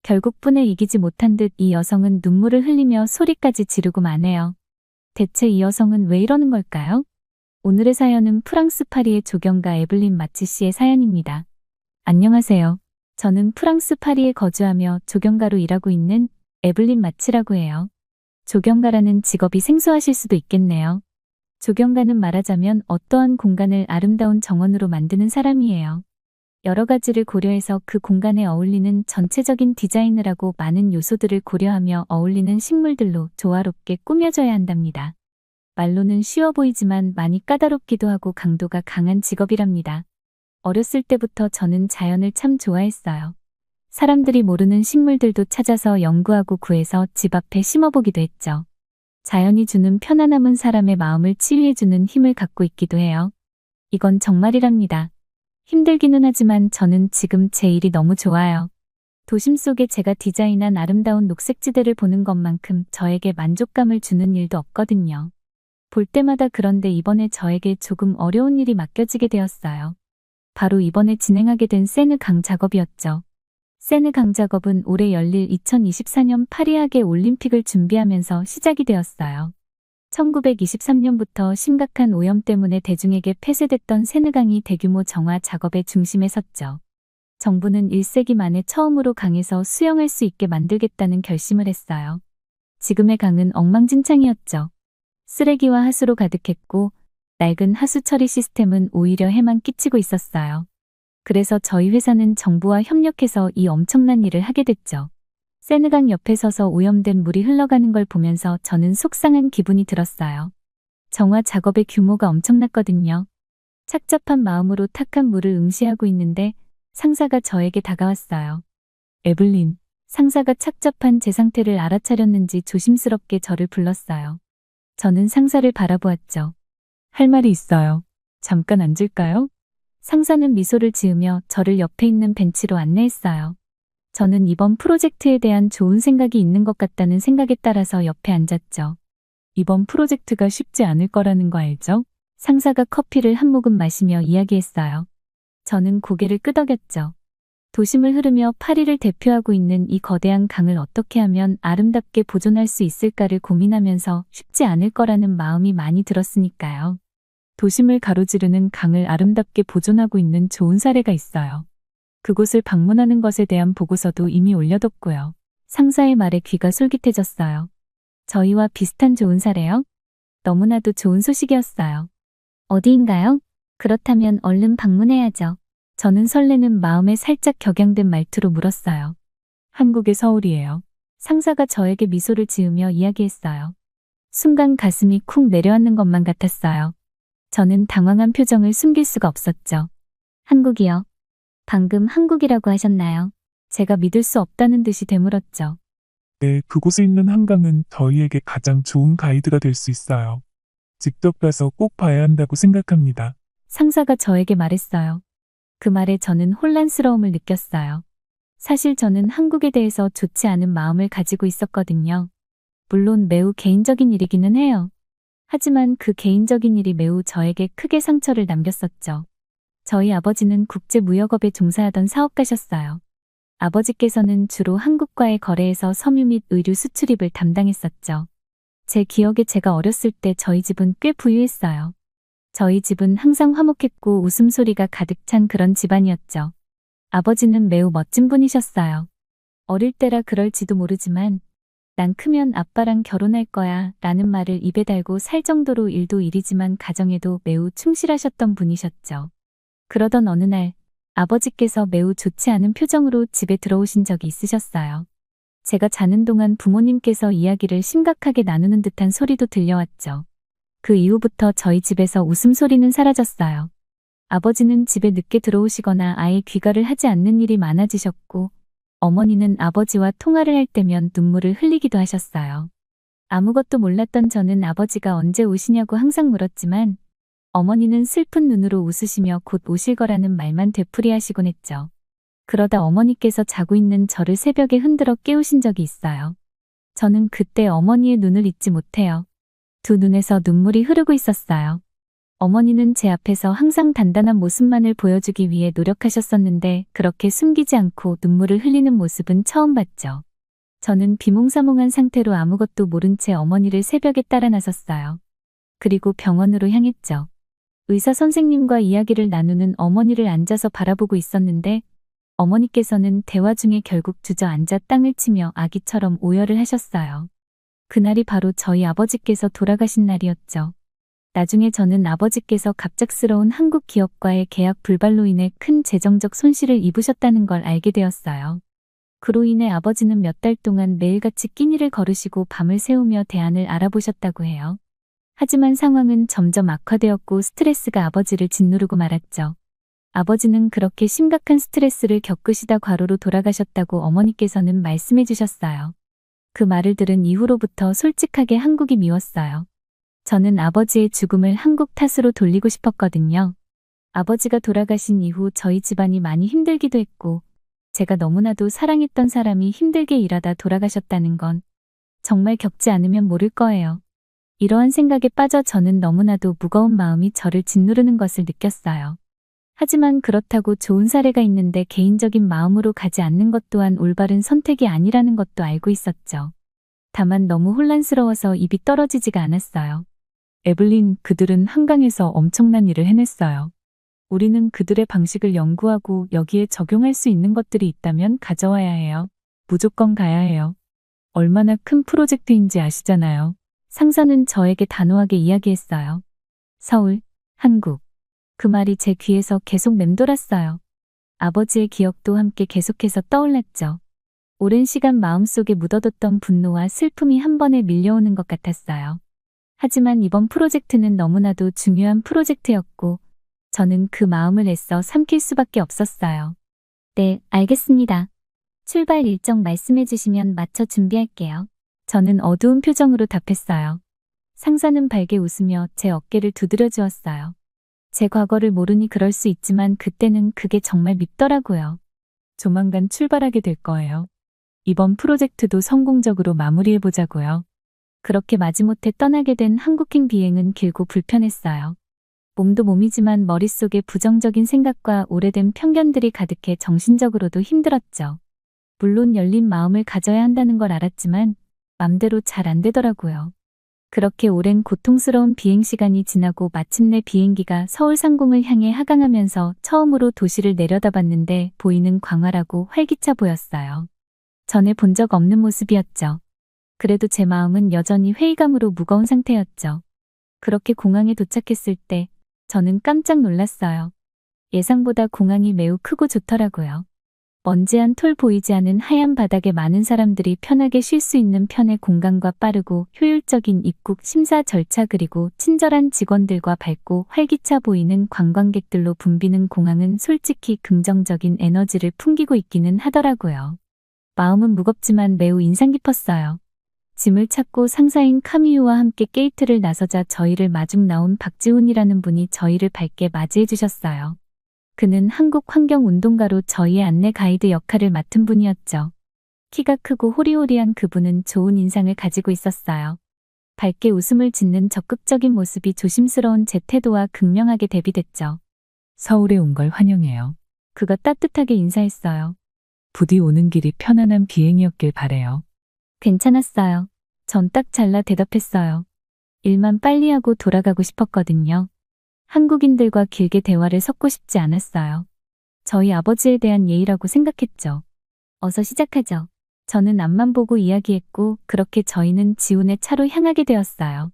결국 분에 이기지 못한 듯 이 여성은 눈물을 흘리며 소리까지 지르고 마네요. 대체 이 여성은 왜 이러는 걸까요? 오늘의 사연은 프랑스 파리의 조경가 에블린 마치 씨의 사연입니다. 안녕하세요. 저는 프랑스 파리에 거주하며 조경가로 일하고 있는 에블린 마치라고 해요. 조경가라는 직업이 생소하실 수도 있겠네요. 조경가는 말하자면 어떠한 공간을 아름다운 정원으로 만드는 사람이에요. 여러 가지를 고려해서 그 공간에 어울리는 전체적인 디자인을 하고 많은 요소들을 고려하며 어울리는 식물들로 조화롭게 꾸며져야 한답니다. 말로는 쉬워 보이지만 많이 까다롭기도 하고 강도가 강한 직업이랍니다. 어렸을 때부터 저는 자연을 참 좋아했어요. 사람들이 모르는 식물들도 찾아서 연구하고 구해서 집 앞에 심어보기도 했죠. 자연이 주는 편안함은 사람의 마음을 치유해주는 힘을 갖고 있기도 해요. 이건 정말이랍니다. 힘들기는 하지만 저는 지금 제 일이 너무 좋아요. 도심 속에 제가 디자인한 아름다운 녹색지대를 보는 것만큼 저에게 만족감을 주는 일도 없거든요. 볼 때마다. 그런데 이번에 저에게 조금 어려운 일이 맡겨지게 되었어요. 바로 이번에 진행하게 된 세느 강 작업이었죠. 세느 강 작업은 올해 열릴 2024년 파리 하계 올림픽을 준비하면서 시작이 되었어요. 1923년부터 심각한 오염 때문에 대중에게 폐쇄됐던 세느강이 대규모 정화 작업의 중심에 섰죠. 정부는 1세기 만에 처음으로 강에서 수영할 수 있게 만들겠다는 결심을 했어요. 지금의 강은 엉망진창이었죠. 쓰레기와 하수로 가득했고 낡은 하수 처리 시스템은 오히려 해만 끼치고 있었어요. 그래서 저희 회사는 정부와 협력해서 이 엄청난 일을 하게 됐죠. 세느강 옆에 서서 오염된 물이 흘러가는 걸 보면서 저는 속상한 기분이 들었어요. 정화 작업의 규모가 엄청났거든요. 착잡한 마음으로 탁한 물을 응시하고 있는데 상사가 저에게 다가왔어요. 에블린, 상사가 착잡한 제 상태를 알아차렸는지 조심스럽게 저를 불렀어요. 저는 상사를 바라보았죠. 할 말이 있어요. 잠깐 앉을까요? 상사는 미소를 지으며 저를 옆에 있는 벤치로 안내했어요. 저는 이번 프로젝트에 대한 좋은 생각이 있는 것 같다는 생각에 따라서 옆에 앉았죠. 이번 프로젝트가 쉽지 않을 거라는 거 알죠? 상사가 커피를 한 모금 마시며 이야기했어요. 저는 고개를 끄덕였죠. 도심을 흐르며 파리를 대표하고 있는 이 거대한 강을 어떻게 하면 아름답게 보존할 수 있을까를 고민하면서 쉽지 않을 거라는 마음이 많이 들었으니까요. 도심을 가로지르는 강을 아름답게 보존하고 있는 좋은 사례가 있어요. 그곳을 방문하는 것에 대한 보고서도 이미 올려뒀고요. 상사의 말에 귀가 솔깃해졌어요. 저희와 비슷한 좋은 사례요? 너무나도 좋은 소식이었어요. 어디인가요? 그렇다면 얼른 방문해야죠. 저는 설레는 마음에 살짝 격양된 말투로 물었어요. 한국의 서울이에요. 상사가 저에게 미소를 지으며 이야기했어요. 순간 가슴이 쿵 내려앉는 것만 같았어요. 저는 당황한 표정을 숨길 수가 없었죠. 한국이요? 방금 한국이라고 하셨나요? 제가 믿을 수 없다는 듯이 되물었죠. 네, 그곳에 있는 한강은 저희에게 가장 좋은 가이드가 될 수 있어요. 직접 가서 꼭 봐야 한다고 생각합니다. 상사가 저에게 말했어요. 그 말에 저는 혼란스러움을 느꼈어요. 사실 저는 한국에 대해서 좋지 않은 마음을 가지고 있었거든요. 물론 매우 개인적인 일이기는 해요. 하지만 그 개인적인 일이 매우 저에게 크게 상처를 남겼었죠. 저희 아버지는 국제무역업에 종사하던 사업가셨어요. 아버지께서는 주로 한국과의 거래에서 섬유 및 의류 수출입을 담당했었죠. 제 기억에 제가 어렸을 때 저희 집은 꽤 부유했어요. 저희 집은 항상 화목했고 웃음소리가 가득 찬 그런 집안이었죠. 아버지는 매우 멋진 분이셨어요. 어릴 때라 그럴지도 모르지만 난 크면 아빠랑 결혼할 거야 라는 말을 입에 달고 살 정도로 일도 일이지만 가정에도 매우 충실하셨던 분이셨죠. 그러던 어느 날 아버지께서 매우 좋지 않은 표정으로 집에 들어오신 적이 있으셨어요. 제가 자는 동안 부모님께서 이야기를 심각하게 나누는 듯한 소리도 들려왔죠. 그 이후부터 저희 집에서 웃음소리는 사라졌어요. 아버지는 집에 늦게 들어오시거나 아예 귀가를 하지 않는 일이 많아지셨고 어머니는 아버지와 통화를 할 때면 눈물을 흘리기도 하셨어요. 아무것도 몰랐던 저는 아버지가 언제 오시냐고 항상 물었지만 어머니는 슬픈 눈으로 웃으시며 곧 오실 거라는 말만 되풀이하시곤 했죠. 그러다 어머니께서 자고 있는 저를 새벽에 흔들어 깨우신 적이 있어요. 저는 그때 어머니의 눈을 잊지 못해요. 두 눈에서 눈물이 흐르고 있었어요. 어머니는 제 앞에서 항상 단단한 모습만을 보여주기 위해 노력하셨었는데 그렇게 숨기지 않고 눈물을 흘리는 모습은 처음 봤죠. 저는 비몽사몽한 상태로 아무것도 모른 채 어머니를 새벽에 따라 나섰어요. 그리고 병원으로 향했죠. 의사 선생님과 이야기를 나누는 어머니를 앉아서 바라보고 있었는데 어머니께서는 대화 중에 결국 주저앉아 땅을 치며 아기처럼 오열을 하셨어요. 그날이 바로 저희 아버지께서 돌아가신 날이었죠. 나중에 저는 아버지께서 갑작스러운 한국 기업과의 계약 불발로 인해 큰 재정적 손실을 입으셨다는 걸 알게 되었어요. 그로 인해 아버지는 몇 달 동안 매일같이 끼니를 거르시고 밤을 새우며 대안을 알아보셨다고 해요. 하지만 상황은 점점 악화되었고 스트레스가 아버지를 짓누르고 말았죠. 아버지는 그렇게 심각한 스트레스를 겪으시다 과로로 돌아가셨다고 어머니께서는 말씀해 주셨어요. 그 말을 들은 이후로부터 솔직하게 한국이 미웠어요. 저는 아버지의 죽음을 한국 탓으로 돌리고 싶었거든요. 아버지가 돌아가신 이후 저희 집안이 많이 힘들기도 했고 제가 너무나도 사랑했던 사람이 힘들게 일하다 돌아가셨다는 건 정말 겪지 않으면 모를 거예요. 이러한 생각에 빠져 저는 너무나도 무거운 마음이 저를 짓누르는 것을 느꼈어요. 하지만 그렇다고 좋은 사례가 있는데 개인적인 마음으로 가지 않는 것 또한 올바른 선택이 아니라는 것도 알고 있었죠. 다만 너무 혼란스러워서 입이 떨어지지가 않았어요. 에블린, 그들은 한강에서 엄청난 일을 해냈어요. 우리는 그들의 방식을 연구하고 여기에 적용할 수 있는 것들이 있다면 가져와야 해요. 무조건 가야 해요. 얼마나 큰 프로젝트인지 아시잖아요. 상사는 저에게 단호하게 이야기했어요. 서울, 한국. 그 말이 제 귀에서 계속 맴돌았어요. 아버지의 기억도 함께 계속해서 떠올랐죠. 오랜 시간 마음속에 묻어뒀던 분노와 슬픔이 한 번에 밀려오는 것 같았어요. 하지만 이번 프로젝트는 너무나도 중요한 프로젝트였고 저는 그 마음을 애써 삼킬 수밖에 없었어요. 네, 알겠습니다. 출발 일정 말씀해 주시면 맞춰 준비할게요. 저는 어두운 표정으로 답했어요. 상사는 밝게 웃으며 제 어깨를 두드려 주었어요. 제 과거를 모르니 그럴 수 있지만 그때는 그게 정말 밉더라고요. 조만간 출발하게 될 거예요. 이번 프로젝트도 성공적으로 마무리해보자고요. 그렇게 마지못해 떠나게 된 한국행 비행은 길고 불편했어요. 몸도 몸이지만 머릿속에 부정적인 생각과 오래된 편견들이 가득해 정신적으로도 힘들었죠. 물론 열린 마음을 가져야 한다는 걸 알았지만 맘대로 잘 안 되더라고요. 그렇게 오랜 고통스러운 비행 시간이 지나고 마침내 비행기가 서울 상공을 향해 하강하면서 처음으로 도시를 내려다봤는데 보이는 광활하고 활기차 보였어요. 전에 본 적 없는 모습이었죠. 그래도 제 마음은 여전히 회의감으로 무거운 상태였죠. 그렇게 공항에 도착했을 때 저는 깜짝 놀랐어요. 예상보다 공항이 매우 크고 좋더라고요. 먼지한 톨 보이지 않은 하얀 바닥에 많은 사람들이 편하게 쉴 수 있는 편의 공간과 빠르고 효율적인 입국 심사 절차 그리고 친절한 직원들과 밝고 활기차 보이는 관광객들로 붐비는 공항은 솔직히 긍정적인 에너지를 풍기고 있기는 하더라고요. 마음은 무겁지만 매우 인상 깊었어요. 짐을 찾고 상사인 카미유와 함께 게이트를 나서자 저희를 마중 나온 박지훈이라는 분이 저희를 밝게 맞이해 주셨어요. 그는 한국환경운동가로 저희의 안내 가이드 역할을 맡은 분이었죠. 키가 크고 호리호리한 그분은 좋은 인상을 가지고 있었어요. 밝게 웃음을 짓는 적극적인 모습이 조심스러운 제 태도와 극명하게 대비됐죠. 서울에 온 걸 환영해요. 그가 따뜻하게 인사했어요. 부디 오는 길이 편안한 비행이었길 바래요. 괜찮았어요. 전 딱 잘라 대답했어요. 일만 빨리 하고 돌아가고 싶었거든요. 한국인들과 길게 대화를 섞고 싶지 않았어요. 저희 아버지에 대한 예의라고 생각했죠. 어서 시작하죠. 저는 앞만 보고 이야기했고 그렇게 저희는 지훈의 차로 향하게 되었어요.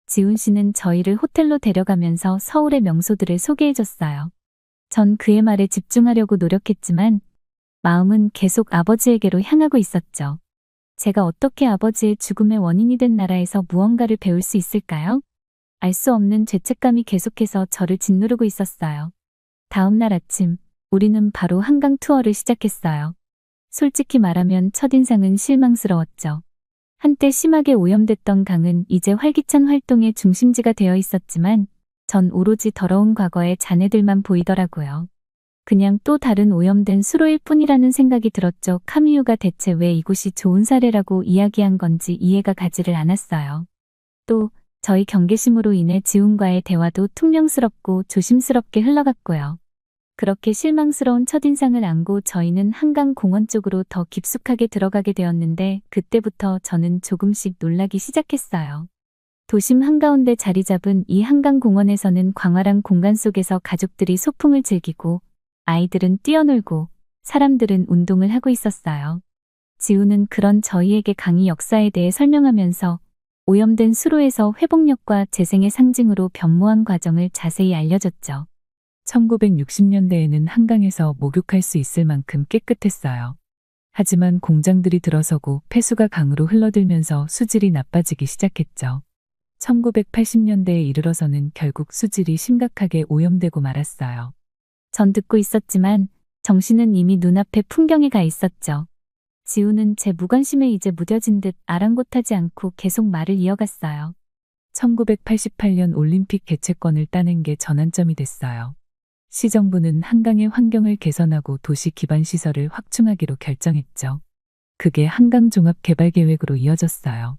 지훈 씨는 저희를 호텔로 데려가면서 서울의 명소들을 소개해줬어요. 전 그의 말에 집중하려고 노력했지만 마음은 계속 아버지에게로 향하고 있었죠. 제가 어떻게 아버지의 죽음의 원인이 된 나라에서 무언가를 배울 수 있을까요? 알 수 없는 죄책감이 계속해서 저를 짓누르고 있었어요. 다음 날 아침, 우리는 바로 한강 투어를 시작했어요. 솔직히 말하면 첫인상은 실망스러웠죠. 한때 심하게 오염됐던 강은 이제 활기찬 활동의 중심지가 되어 있었지만 전 오로지 더러운 과거의 잔해들만 보이더라고요. 그냥 또 다른 오염된 수로일 뿐이라는 생각이 들었죠. 카미유가 대체 왜 이곳이 좋은 사례라고 이야기한 건지 이해가 가지를 않았어요. 또 저희 경계심으로 인해 지훈과의 대화도 퉁명스럽고 조심스럽게 흘러갔고요. 그렇게 실망스러운 첫인상을 안고 저희는 한강 공원 쪽으로 더 깊숙하게 들어가게 되었는데 그때부터 저는 조금씩 놀라기 시작했어요. 도심 한가운데 자리 잡은 이 한강 공원에서는 광활한 공간 속에서 가족들이 소풍을 즐기고 아이들은 뛰어놀고 사람들은 운동을 하고 있었어요. 지우는 그런 저희에게 강의 역사에 대해 설명하면서 오염된 수로에서 회복력과 재생의 상징으로 변모한 과정을 자세히 알려줬죠. 1960년대에는 한강에서 목욕할 수 있을 만큼 깨끗했어요. 하지만 공장들이 들어서고 폐수가 강으로 흘러들면서 수질이 나빠지기 시작했죠. 1980년대에 이르러서는 결국 수질이 심각하게 오염되고 말았어요. 전 듣고 있었지만 정신은 이미 눈앞에 풍경에 가 있었죠. 지우는 제 무관심에 이제 무뎌진 듯 아랑곳하지 않고 계속 말을 이어갔어요. 1988년 올림픽 개최권을 따낸 게 전환점이 됐어요. 시정부는 한강의 환경을 개선하고 도시 기반 시설을 확충하기로 결정했죠. 그게 한강종합개발계획으로 이어졌어요.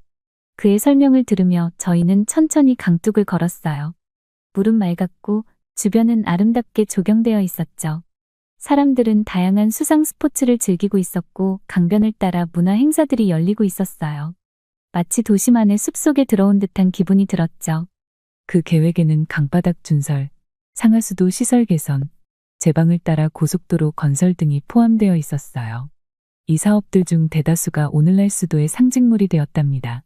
그의 설명을 들으며 저희는 천천히 강둑을 걸었어요. 물은 맑았고 주변은 아름답게 조경되어 있었죠. 사람들은 다양한 수상 스포츠를 즐기고 있었고 강변을 따라 문화 행사들이 열리고 있었어요. 마치 도심 안의 숲속에 들어온 듯한 기분이 들었죠. 그 계획에는 강바닥 준설, 상하수도 시설 개선, 제방을 따라 고속도로 건설 등이 포함되어 있었어요. 이 사업들 중 대다수가 오늘날 수도의 상징물이 되었답니다.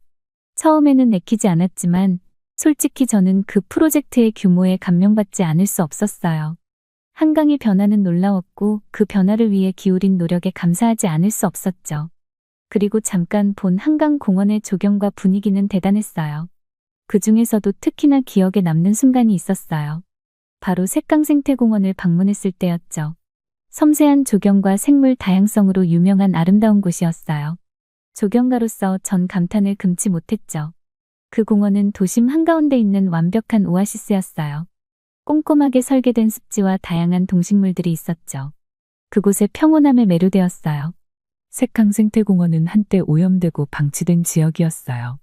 처음에는 내키지 않았지만 솔직히 저는 그 프로젝트의 규모에 감명받지 않을 수 없었어요. 한강의 변화는 놀라웠고 그 변화를 위해 기울인 노력에 감사하지 않을 수 없었죠. 그리고 잠깐 본 한강 공원의 조경과 분위기는 대단했어요. 그 중에서도 특히나 기억에 남는 순간이 있었어요. 바로 색강생태공원을 방문했을 때였죠. 섬세한 조경과 생물 다양성으로 유명한 아름다운 곳이었어요. 조경가로서 전 감탄을 금치 못했죠. 그 공원은 도심 한가운데 있는 완벽한 오아시스였어요. 꼼꼼하게 설계된 습지와 다양한 동식물들이 있었죠. 그곳의 평온함에 매료되었어요. 색강생태공원은 한때 오염되고 방치된 지역이었어요.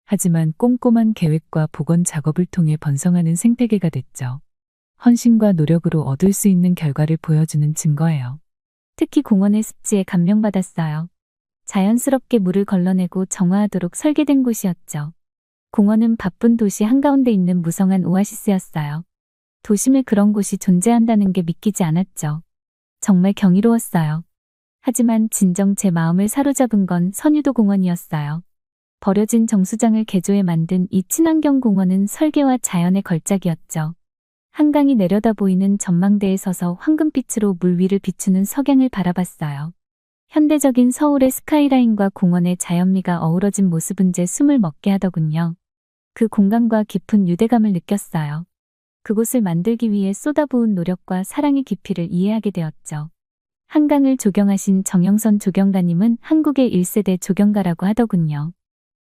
하지만 꼼꼼한 계획과 복원 작업을 통해 번성하는 생태계가 됐죠. 헌신과 노력으로 얻을 수 있는 결과를 보여주는 증거예요. 특히 공원의 습지에 감명받았어요. 자연스럽게 물을 걸러내고 정화하도록 설계된 곳이었죠. 공원은 바쁜 도시 한가운데 있는 무성한 오아시스였어요. 도심에 그런 곳이 존재한다는 게 믿기지 않았죠. 정말 경이로웠어요. 하지만 진정 제 마음을 사로잡은 건 선유도 공원이었어요. 버려진 정수장을 개조해 만든 이 친환경 공원은 설계와 자연의 걸작이었죠. 한강이 내려다 보이는 전망대에 서서 황금빛으로 물 위를 비추는 석양을 바라봤어요. 현대적인 서울의 스카이라인과 공원의 자연미가 어우러진 모습은 제 숨을 먹게 하더군요. 그 공간과 깊은 유대감을 느꼈어요. 그곳을 만들기 위해 쏟아부은 노력과 사랑의 깊이를 이해하게 되었죠. 한강을 조경하신 정영선 조경가님은 한국의 1세대 조경가라고 하더군요.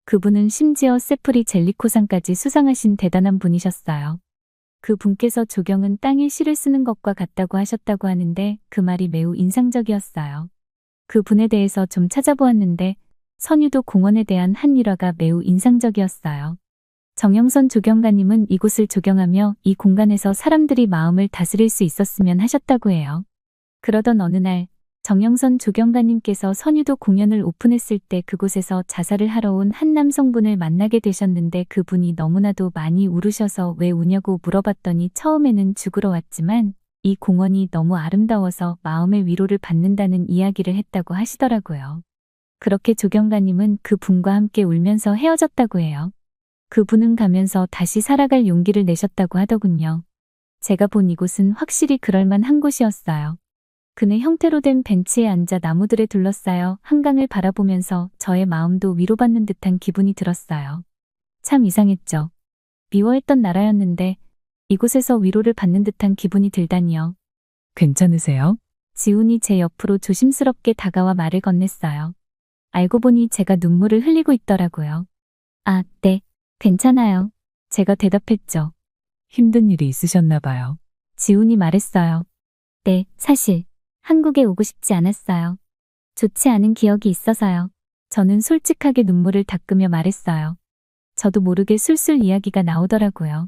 그분은 심지어 세프리 젤리코상까지 수상하신 대단한 분이셨어요. 그 분께서 조경은 땅에 시를 쓰는 것과 같다고 하셨다고 하는데 그 말이 매우 인상적이었어요. 그 분에 대해서 좀 찾아보았는데 선유도 공원에 대한 한 일화가 매우 인상적이었어요. 정영선 조경가님은 이곳을 조경하며 이 공간에서 사람들이 마음을 다스릴 수 있었으면 하셨다고 해요. 그러던 어느 날 정영선 조경가님께서 선유도 공연을 오픈했을 때 그곳에서 자살을 하러 온 한 남성분을 만나게 되셨는데 그분이 너무나도 많이 울으셔서 왜 우냐고 물어봤더니 처음에는 죽으러 왔지만 이 공원이 너무 아름다워서 마음의 위로를 받는다는 이야기를 했다고 하시더라고요. 그렇게 조경가님은 그 분과 함께 울면서 헤어졌다고 해요. 그 분은 가면서 다시 살아갈 용기를 내셨다고 하더군요. 제가 본 이곳은 확실히 그럴만한 곳이었어요. 그네 형태로 된 벤치에 앉아 나무들에 둘러싸여 한강을 바라보면서 저의 마음도 위로받는 듯한 기분이 들었어요. 참 이상했죠. 미워했던 나라였는데 이곳에서 위로를 받는 듯한 기분이 들다니요. 괜찮으세요? 지훈이 제 옆으로 조심스럽게 다가와 말을 건넸어요. 알고 보니 제가 눈물을 흘리고 있더라고요. 아, 네, 괜찮아요. 제가 대답했죠. 힘든 일이 있으셨나 봐요. 지훈이 말했어요. 네, 사실 한국에 오고 싶지 않았어요. 좋지 않은 기억이 있어서요. 저는 솔직하게 눈물을 닦으며 말했어요. 저도 모르게 술술 이야기가 나오더라고요.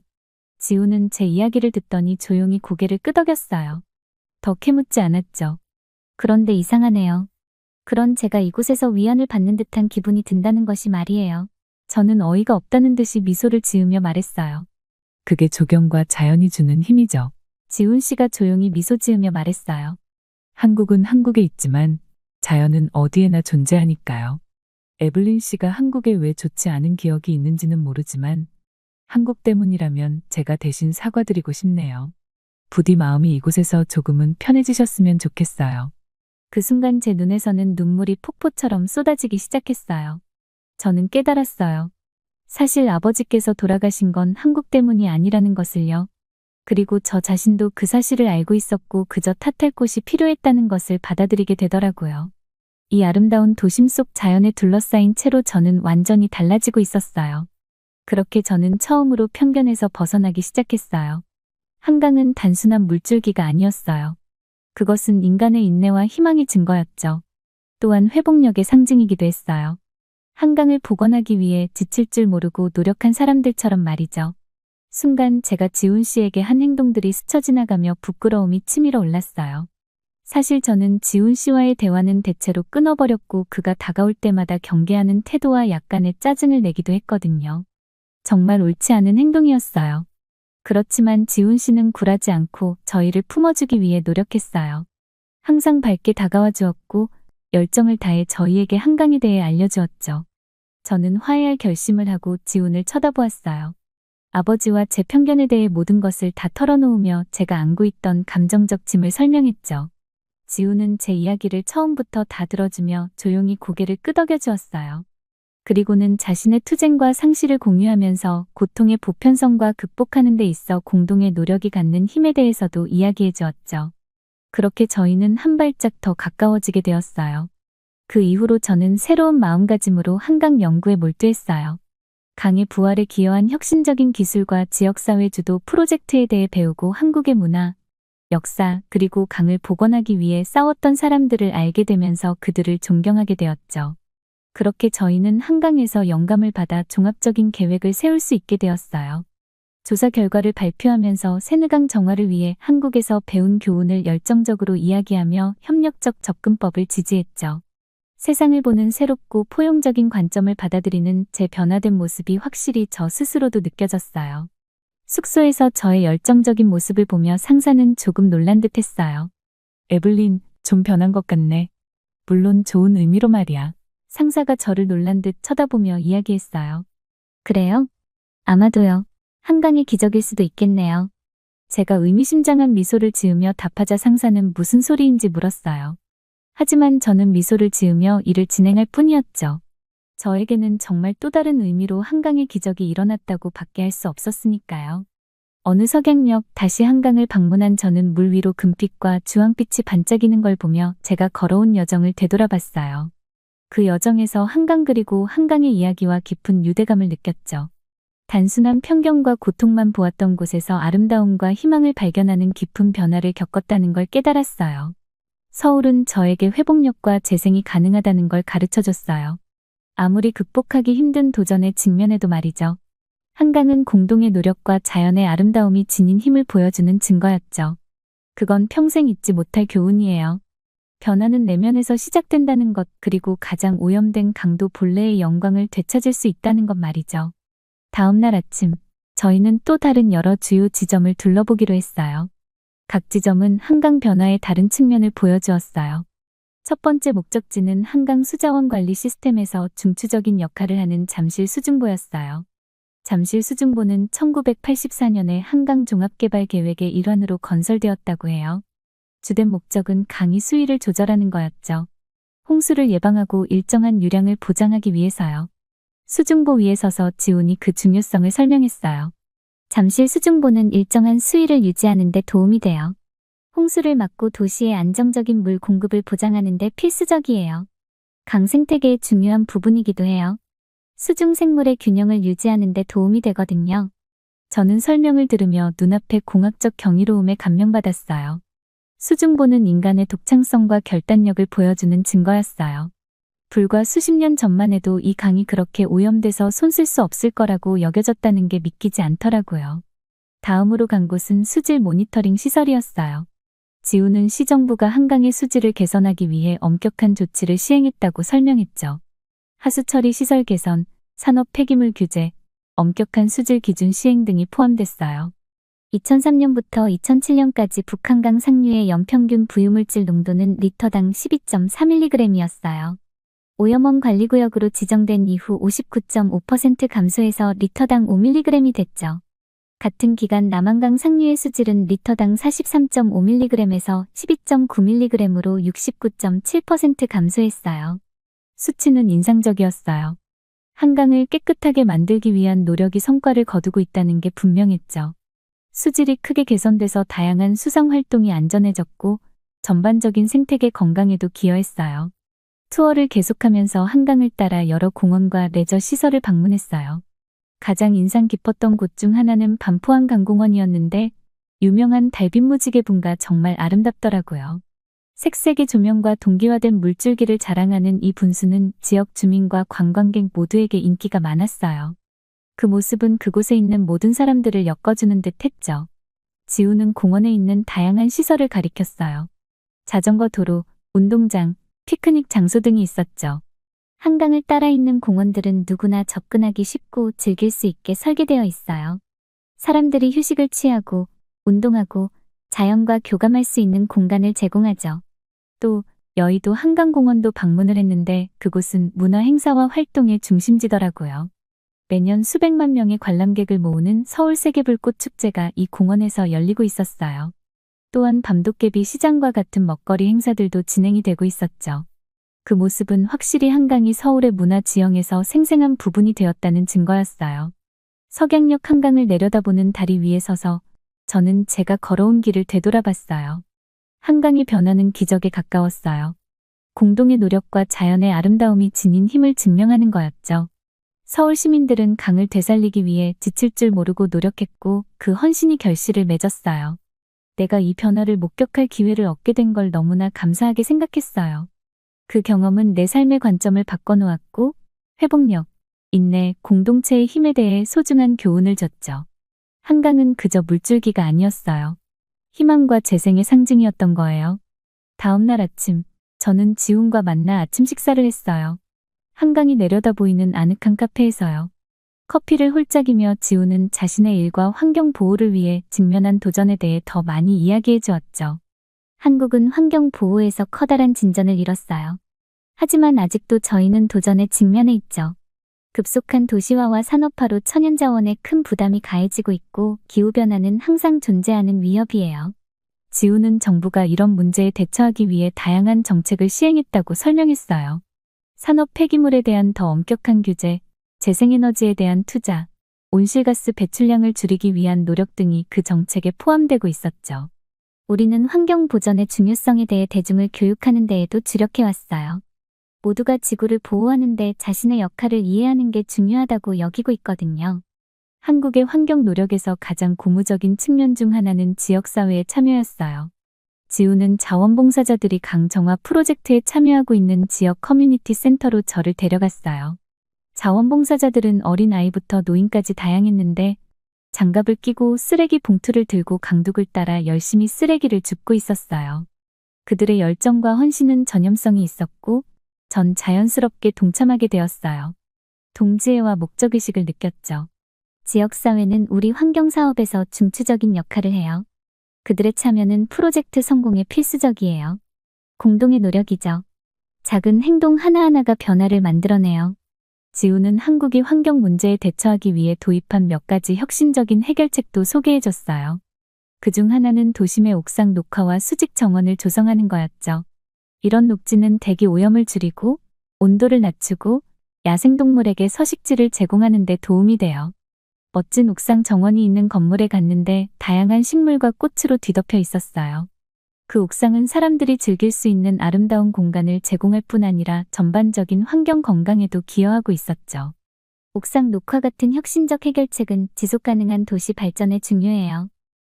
지훈은 제 이야기를 듣더니 조용히 고개를 끄덕였어요. 더 캐묻지 않았죠. 그런데 이상하네요. 그런 제가 이곳에서 위안을 받는 듯한 기분이 든다는 것이 말이에요. 저는 어이가 없다는 듯이 미소를 지으며 말했어요. 그게 조경과 자연이 주는 힘이죠. 지훈 씨가 조용히 미소 지으며 말했어요. 한국은 한국에 있지만 자연은 어디에나 존재하니까요. 에블린 씨가 한국에 왜 좋지 않은 기억이 있는지는 모르지만 한국 때문이라면 제가 대신 사과드리고 싶네요. 부디 마음이 이곳에서 조금은 편해지셨으면 좋겠어요. 그 순간 제 눈에서는 눈물이 폭포처럼 쏟아지기 시작했어요. 저는 깨달았어요. 사실 아버지께서 돌아가신 건 한국 때문이 아니라는 것을요. 그리고 저 자신도 그 사실을 알고 있었고 그저 탓할 곳이 필요했다는 것을 받아들이게 되더라고요. 이 아름다운 도심 속 자연에 둘러싸인 채로 저는 완전히 달라지고 있었어요. 그렇게 저는 처음으로 편견에서 벗어나기 시작했어요. 한강은 단순한 물줄기가 아니었어요. 그것은 인간의 인내와 희망의 증거였죠. 또한 회복력의 상징이기도 했어요. 한강을 복원하기 위해 지칠 줄 모르고 노력한 사람들처럼 말이죠. 순간 제가 지훈 씨에게 한 행동들이 스쳐 지나가며 부끄러움이 치밀어 올랐어요. 사실 저는 지훈 씨와의 대화는 대체로 끊어버렸고 그가 다가올 때마다 경계하는 태도와 약간의 짜증을 내기도 했거든요. 정말 옳지 않은 행동이었어요. 그렇지만 지훈 씨는 굴하지 않고 저희를 품어주기 위해 노력했어요. 항상 밝게 다가와 주었고 열정을 다해 저희에게 한강에 대해 알려주었죠. 저는 화해할 결심을 하고 지훈을 쳐다보았어요. 아버지와 제 편견에 대해 모든 것을 다 털어놓으며 제가 안고 있던 감정적 짐을 설명했죠. 지훈은 제 이야기를 처음부터 다 들어주며 조용히 고개를 끄덕여 주었어요. 그리고는 자신의 투쟁과 상실을 공유하면서 고통의 보편성과 극복하는 데 있어 공동의 노력이 갖는 힘에 대해서도 이야기해 주었죠. 그렇게 저희는 한 발짝 더 가까워지게 되었어요. 그 이후로 저는 새로운 마음가짐으로 한강 연구에 몰두했어요. 강의 부활에 기여한 혁신적인 기술과 지역사회 주도 프로젝트에 대해 배우고 한국의 문화, 역사, 그리고 강을 복원하기 위해 싸웠던 사람들을 알게 되면서 그들을 존경하게 되었죠. 그렇게 저희는 한강에서 영감을 받아 종합적인 계획을 세울 수 있게 되었어요. 조사 결과를 발표하면서 세느강 정화를 위해 한국에서 배운 교훈을 열정적으로 이야기하며 협력적 접근법을 지지했죠. 세상을 보는 새롭고 포용적인 관점을 받아들이는 제 변화된 모습이 확실히 저 스스로도 느껴졌어요. 숙소에서 저의 열정적인 모습을 보며 상사는 조금 놀란 듯 했어요. 에블린, 좀 변한 것 같네. 물론 좋은 의미로 말이야. 상사가 저를 놀란 듯 쳐다보며 이야기했어요. 그래요? 아마도요. 한강의 기적일 수도 있겠네요. 제가 의미심장한 미소를 지으며 답하자 상사는 무슨 소리인지 물었어요. 하지만 저는 미소를 지으며 일을 진행할 뿐이었죠. 저에게는 정말 또 다른 의미로 한강의 기적이 일어났다고 밖에 할 수 없었으니까요. 어느 석양역 다시 한강을 방문한 저는 물 위로 금빛과 주황빛이 반짝이는 걸 보며 제가 걸어온 여정을 되돌아봤어요. 그 여정에서 한강 그리고 한강의 이야기와 깊은 유대감을 느꼈죠. 단순한 편견과 고통만 보았던 곳에서 아름다움과 희망을 발견하는 깊은 변화를 겪었다는 걸 깨달았어요. 서울은 저에게 회복력과 재생이 가능하다는 걸 가르쳐줬어요. 아무리 극복하기 힘든 도전에 직면해도 말이죠. 한강은 공동의 노력과 자연의 아름다움이 지닌 힘을 보여주는 증거였죠. 그건 평생 잊지 못할 교훈이에요. 변화는 내면에서 시작된다는 것, 그리고 가장 오염된 강도 본래의 영광을 되찾을 수 있다는 것 말이죠. 다음 날 아침, 저희는 또 다른 여러 주요 지점을 둘러보기로 했어요. 각 지점은 한강 변화의 다른 측면을 보여주었어요. 첫 번째 목적지는 한강 수자원 관리 시스템에서 중추적인 역할을 하는 잠실 수중보였어요. 잠실 수중보는 1984년에 한강 종합개발계획의 일환으로 건설되었다고 해요. 주된 목적은 강의 수위를 조절하는 거였죠. 홍수를 예방하고 일정한 유량을 보장하기 위해서요. 수중보 위에 서서 지훈이 그 중요성을 설명했어요. 잠실 수중보는 일정한 수위를 유지하는 데 도움이 돼요. 홍수를 막고 도시의 안정적인 물 공급을 보장하는 데 필수적이에요. 강 생태계의 중요한 부분이기도 해요. 수중 생물의 균형을 유지하는 데 도움이 되거든요. 저는 설명을 들으며 눈앞의 공학적 경이로움에 감명받았어요. 수중보는 인간의 독창성과 결단력을 보여주는 증거였어요. 불과 수십 년 전만 해도 이 강이 그렇게 오염돼서 손쓸 수 없을 거라고 여겨졌다는 게 믿기지 않더라고요. 다음으로 간 곳은 수질 모니터링 시설이었어요. 지우는 시정부가 한강의 수질을 개선하기 위해 엄격한 조치를 시행했다고 설명했죠. 하수 처리 시설 개선, 산업 폐기물 규제, 엄격한 수질 기준 시행 등이 포함됐어요. 2003년부터 2007년까지 북한강 상류의 연평균 부유물질 농도는 리터당 12.3mg이었어요. 오염원 관리구역으로 지정된 이후 59.5% 감소해서 리터당 5mg이 됐죠. 같은 기간 남한강 상류의 수질은 리터당 43.5mg에서 12.9mg으로 69.7% 감소했어요. 수치는 인상적이었어요. 한강을 깨끗하게 만들기 위한 노력이 성과를 거두고 있다는 게 분명했죠. 수질이 크게 개선돼서 다양한 수상 활동이 안전해졌고 전반적인 생태계 건강에도 기여했어요. 투어를 계속하면서 한강을 따라 여러 공원과 레저 시설을 방문했어요. 가장 인상 깊었던 곳 중 하나는 반포항강공원이었는데 유명한 달빛무지개분가 정말 아름답더라고요. 색색의 조명과 동기화된 물줄기를 자랑하는 이 분수는 지역 주민과 관광객 모두에게 인기가 많았어요. 그 모습은 그곳에 있는 모든 사람들을 엮어주는 듯 했죠. 지우는 공원에 있는 다양한 시설을 가리켰어요. 자전거 도로, 운동장, 피크닉 장소 등이 있었죠. 한강을 따라 있는 공원들은 누구나 접근하기 쉽고 즐길 수 있게 설계되어 있어요. 사람들이 휴식을 취하고, 운동하고, 자연과 교감할 수 있는 공간을 제공하죠. 또 여의도 한강공원도 방문을 했는데 그곳은 문화 행사와 활동의 중심지더라고요. 매년 수백만 명의 관람객을 모으는 서울 세계불꽃 축제가 이 공원에서 열리고 있었어요. 또한 밤도깨비 시장과 같은 먹거리 행사들도 진행이 되고 있었죠. 그 모습은 확실히 한강이 서울의 문화 지형에서 생생한 부분이 되었다는 증거였어요. 석양역 한강을 내려다보는 다리 위에 서서 저는 제가 걸어온 길을 되돌아봤어요. 한강의 변화는 기적에 가까웠어요. 공동의 노력과 자연의 아름다움이 지닌 힘을 증명하는 거였죠. 서울 시민들은 강을 되살리기 위해 지칠 줄 모르고 노력했고 그 헌신이 결실을 맺었어요. 내가 이 변화를 목격할 기회를 얻게 된 걸 너무나 감사하게 생각했어요. 그 경험은 내 삶의 관점을 바꿔놓았고 회복력, 인내, 공동체의 힘에 대해 소중한 교훈을 줬죠. 한강은 그저 물줄기가 아니었어요. 희망과 재생의 상징이었던 거예요. 다음 날 아침, 저는 지훈과 만나 아침 식사를 했어요. 한강이 내려다 보이는 아늑한 카페에서요. 커피를 홀짝이며 지훈은 자신의 일과 환경 보호를 위해 직면한 도전에 대해 더 많이 이야기해 주었죠. 한국은 환경 보호에서 커다란 진전을 이뤘어요. 하지만 아직도 저희는 도전에 직면해 있죠. 급속한 도시화와 산업화로 천연자원에 큰 부담이 가해지고 있고 기후변화는 항상 존재하는 위협이에요. 지우는 정부가 이런 문제에 대처하기 위해 다양한 정책을 시행했다고 설명했어요. 산업 폐기물에 대한 더 엄격한 규제, 재생에너지에 대한 투자, 온실가스 배출량을 줄이기 위한 노력 등이 그 정책에 포함되고 있었죠. 우리는 환경 보전의 중요성에 대해 대중을 교육하는 데에도 주력해왔어요. 모두가 지구를 보호하는 데 자신의 역할을 이해하는 게 중요하다고 여기고 있거든요. 한국의 환경 노력에서 가장 고무적인 측면 중 하나는 지역사회의 참여였어요. 지우는 자원봉사자들이 강정화 프로젝트에 참여하고 있는 지역 커뮤니티 센터로 저를 데려갔어요. 자원봉사자들은 어린아이부터 노인까지 다양했는데 장갑을 끼고 쓰레기 봉투를 들고 강둑을 따라 열심히 쓰레기를 줍고 있었어요. 그들의 열정과 헌신은 전염성이 있었고 전 자연스럽게 동참하게 되었어요. 동지애와 목적의식을 느꼈죠. 지역사회는 우리 환경사업에서 중추적인 역할을 해요. 그들의 참여는 프로젝트 성공에 필수적이에요. 공동의 노력이죠. 작은 행동 하나하나가 변화를 만들어내요. 지우는 한국이 환경 문제에 대처하기 위해 도입한 몇 가지 혁신적인 해결책도 소개해줬어요. 그중 하나는 도심의 옥상 녹화와 수직 정원을 조성하는 거였죠. 이런 녹지는 대기 오염을 줄이고 온도를 낮추고 야생동물에게 서식지를 제공하는 데 도움이 돼요. 멋진 옥상 정원이 있는 건물에 갔는데 다양한 식물과 꽃으로 뒤덮여 있었어요. 그 옥상은 사람들이 즐길 수 있는 아름다운 공간을 제공할 뿐 아니라 전반적인 환경 건강에도 기여하고 있었죠. 옥상 녹화 같은 혁신적 해결책은 지속가능한 도시 발전에 중요해요.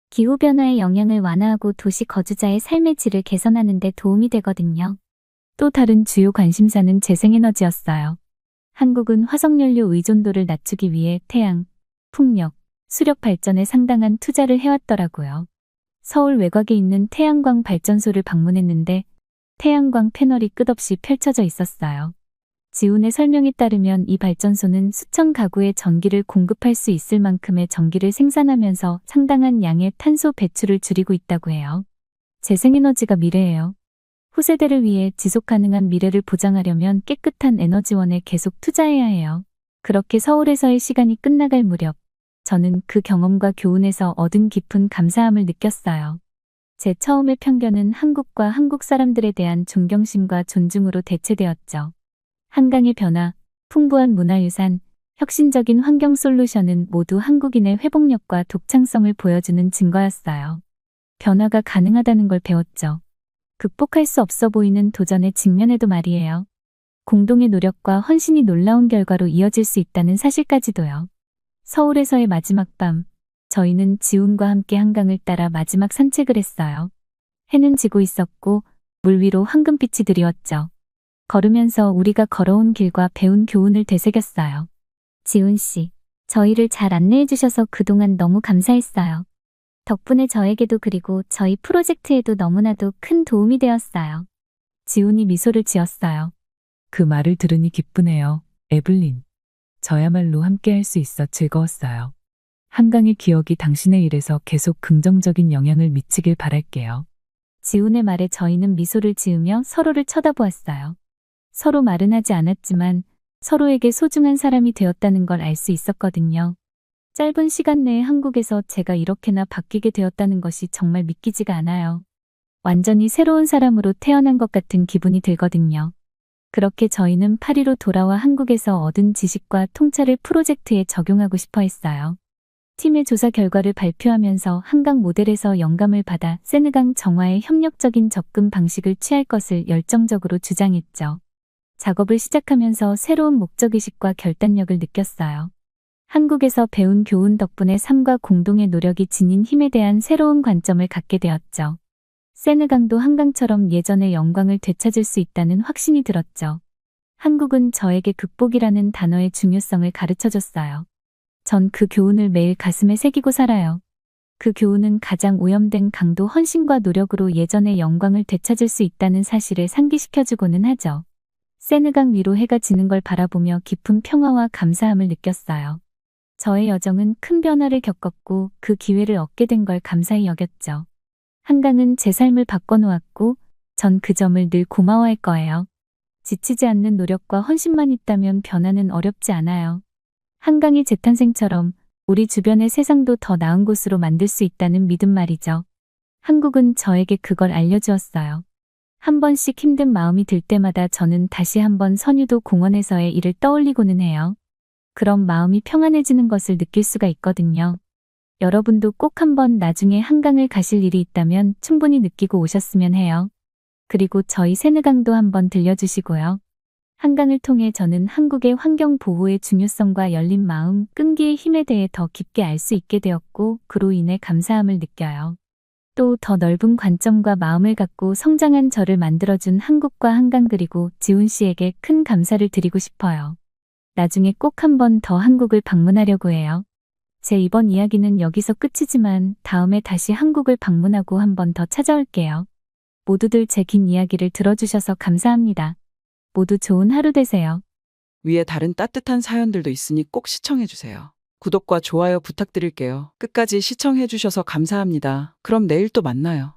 기후변화의 영향을 완화하고 도시 거주자의 삶의 질을 개선하는 데 도움이 되거든요. 또 다른 주요 관심사는 재생에너지였어요. 한국은 화석연료 의존도를 낮추기 위해 태양, 풍력, 수력 발전에 상당한 투자를 해왔더라고요. 서울 외곽에 있는 태양광 발전소를 방문했는데 태양광 패널이 끝없이 펼쳐져 있었어요. 지훈의 설명에 따르면 이 발전소는 수천 가구에 전기를 공급할 수 있을 만큼의 전기를 생산하면서 상당한 양의 탄소 배출을 줄이고 있다고 해요. 재생에너지가 미래예요. 후세대를 위해 지속가능한 미래를 보장하려면 깨끗한 에너지원에 계속 투자해야 해요. 그렇게 서울에서의 시간이 끝나갈 무렵 저는 그 경험과 교훈에서 얻은 깊은 감사함을 느꼈어요. 제 처음의 편견은 한국과 한국 사람들에 대한 존경심과 존중으로 대체되었죠. 한강의 변화, 풍부한 문화유산, 혁신적인 환경 솔루션은 모두 한국인의 회복력과 독창성을 보여주는 증거였어요. 변화가 가능하다는 걸 배웠죠. 극복할 수 없어 보이는 도전에 직면해도 말이에요. 공동의 노력과 헌신이 놀라운 결과로 이어질 수 있다는 사실까지도요. 서울에서의 마지막 밤, 저희는 지훈과 함께 한강을 따라 마지막 산책을 했어요. 해는 지고 있었고 물 위로 황금빛이 드리웠죠. 걸으면서 우리가 걸어온 길과 배운 교훈을 되새겼어요. 지훈 씨, 저희를 잘 안내해 주셔서 그동안 너무 감사했어요. 덕분에 저에게도 그리고 저희 프로젝트에도 너무나도 큰 도움이 되었어요. 지훈이 미소를 지었어요. 그 말을 들으니 기쁘네요, 에블린. 저야말로 함께할 수 있어 즐거웠어요. 한강의 기억이 당신의 일에서 계속 긍정적인 영향을 미치길 바랄게요. 지훈의 말에 저희는 미소를 지으며 서로를 쳐다보았어요. 서로 말은 하지 않았지만 서로에게 소중한 사람이 되었다는 걸 알 수 있었거든요. 짧은 시간 내에 한국에서 제가 이렇게나 바뀌게 되었다는 것이 정말 믿기지가 않아요. 완전히 새로운 사람으로 태어난 것 같은 기분이 들거든요. 그렇게 저희는 파리로 돌아와 한국에서 얻은 지식과 통찰을 프로젝트에 적용하고 싶어 했어요. 팀의 조사 결과를 발표하면서 한강 모델에서 영감을 받아 세느강 정화에 협력적인 접근 방식을 취할 것을 열정적으로 주장했죠. 작업을 시작하면서 새로운 목적의식과 결단력을 느꼈어요. 한국에서 배운 교훈 덕분에 삶과 공동의 노력이 지닌 힘에 대한 새로운 관점을 갖게 되었죠. 세느강도 한강처럼 예전의 영광을 되찾을 수 있다는 확신이 들었죠. 한국은 저에게 극복이라는 단어의 중요성을 가르쳐줬어요. 전 그 교훈을 매일 가슴에 새기고 살아요. 그 교훈은 가장 오염된 강도 헌신과 노력으로 예전의 영광을 되찾을 수 있다는 사실을 상기시켜주고는 하죠. 세느강 위로 해가 지는 걸 바라보며 깊은 평화와 감사함을 느꼈어요. 저의 여정은 큰 변화를 겪었고 그 기회를 얻게 된 걸 감사히 여겼죠. 한강은 제 삶을 바꿔놓았고 전 그 점을 늘 고마워할 거예요. 지치지 않는 노력과 헌신만 있다면 변화는 어렵지 않아요. 한강이 재탄생처럼 우리 주변의 세상도 더 나은 곳으로 만들 수 있다는 믿음 말이죠. 한국은 저에게 그걸 알려주었어요. 한 번씩 힘든 마음이 들 때마다 저는 다시 한번 선유도 공원에서의 일을 떠올리고는 해요. 그럼 마음이 평안해지는 것을 느낄 수가 있거든요. 여러분도 꼭 한번 나중에 한강을 가실 일이 있다면 충분히 느끼고 오셨으면 해요. 그리고 저희 세느강도 한번 들려주시고요. 한강을 통해 저는 한국의 환경 보호의 중요성과 열린 마음, 끈기의 힘에 대해 더 깊게 알 수 있게 되었고, 그로 인해 감사함을 느껴요. 또 더 넓은 관점과 마음을 갖고 성장한 저를 만들어준 한국과 한강 그리고 지훈 씨에게 큰 감사를 드리고 싶어요. 나중에 꼭 한 번 더 한국을 방문하려고 해요. 제 이번 이야기는 여기서 끝이지만 다음에 다시 한국을 방문하고 한 번 더 찾아올게요. 모두들 제 긴 이야기를 들어주셔서 감사합니다. 모두 좋은 하루 되세요. 위에 다른 따뜻한 사연들도 있으니 꼭 시청해주세요. 구독과 좋아요 부탁드릴게요. 끝까지 시청해주셔서 감사합니다. 그럼 내일 또 만나요.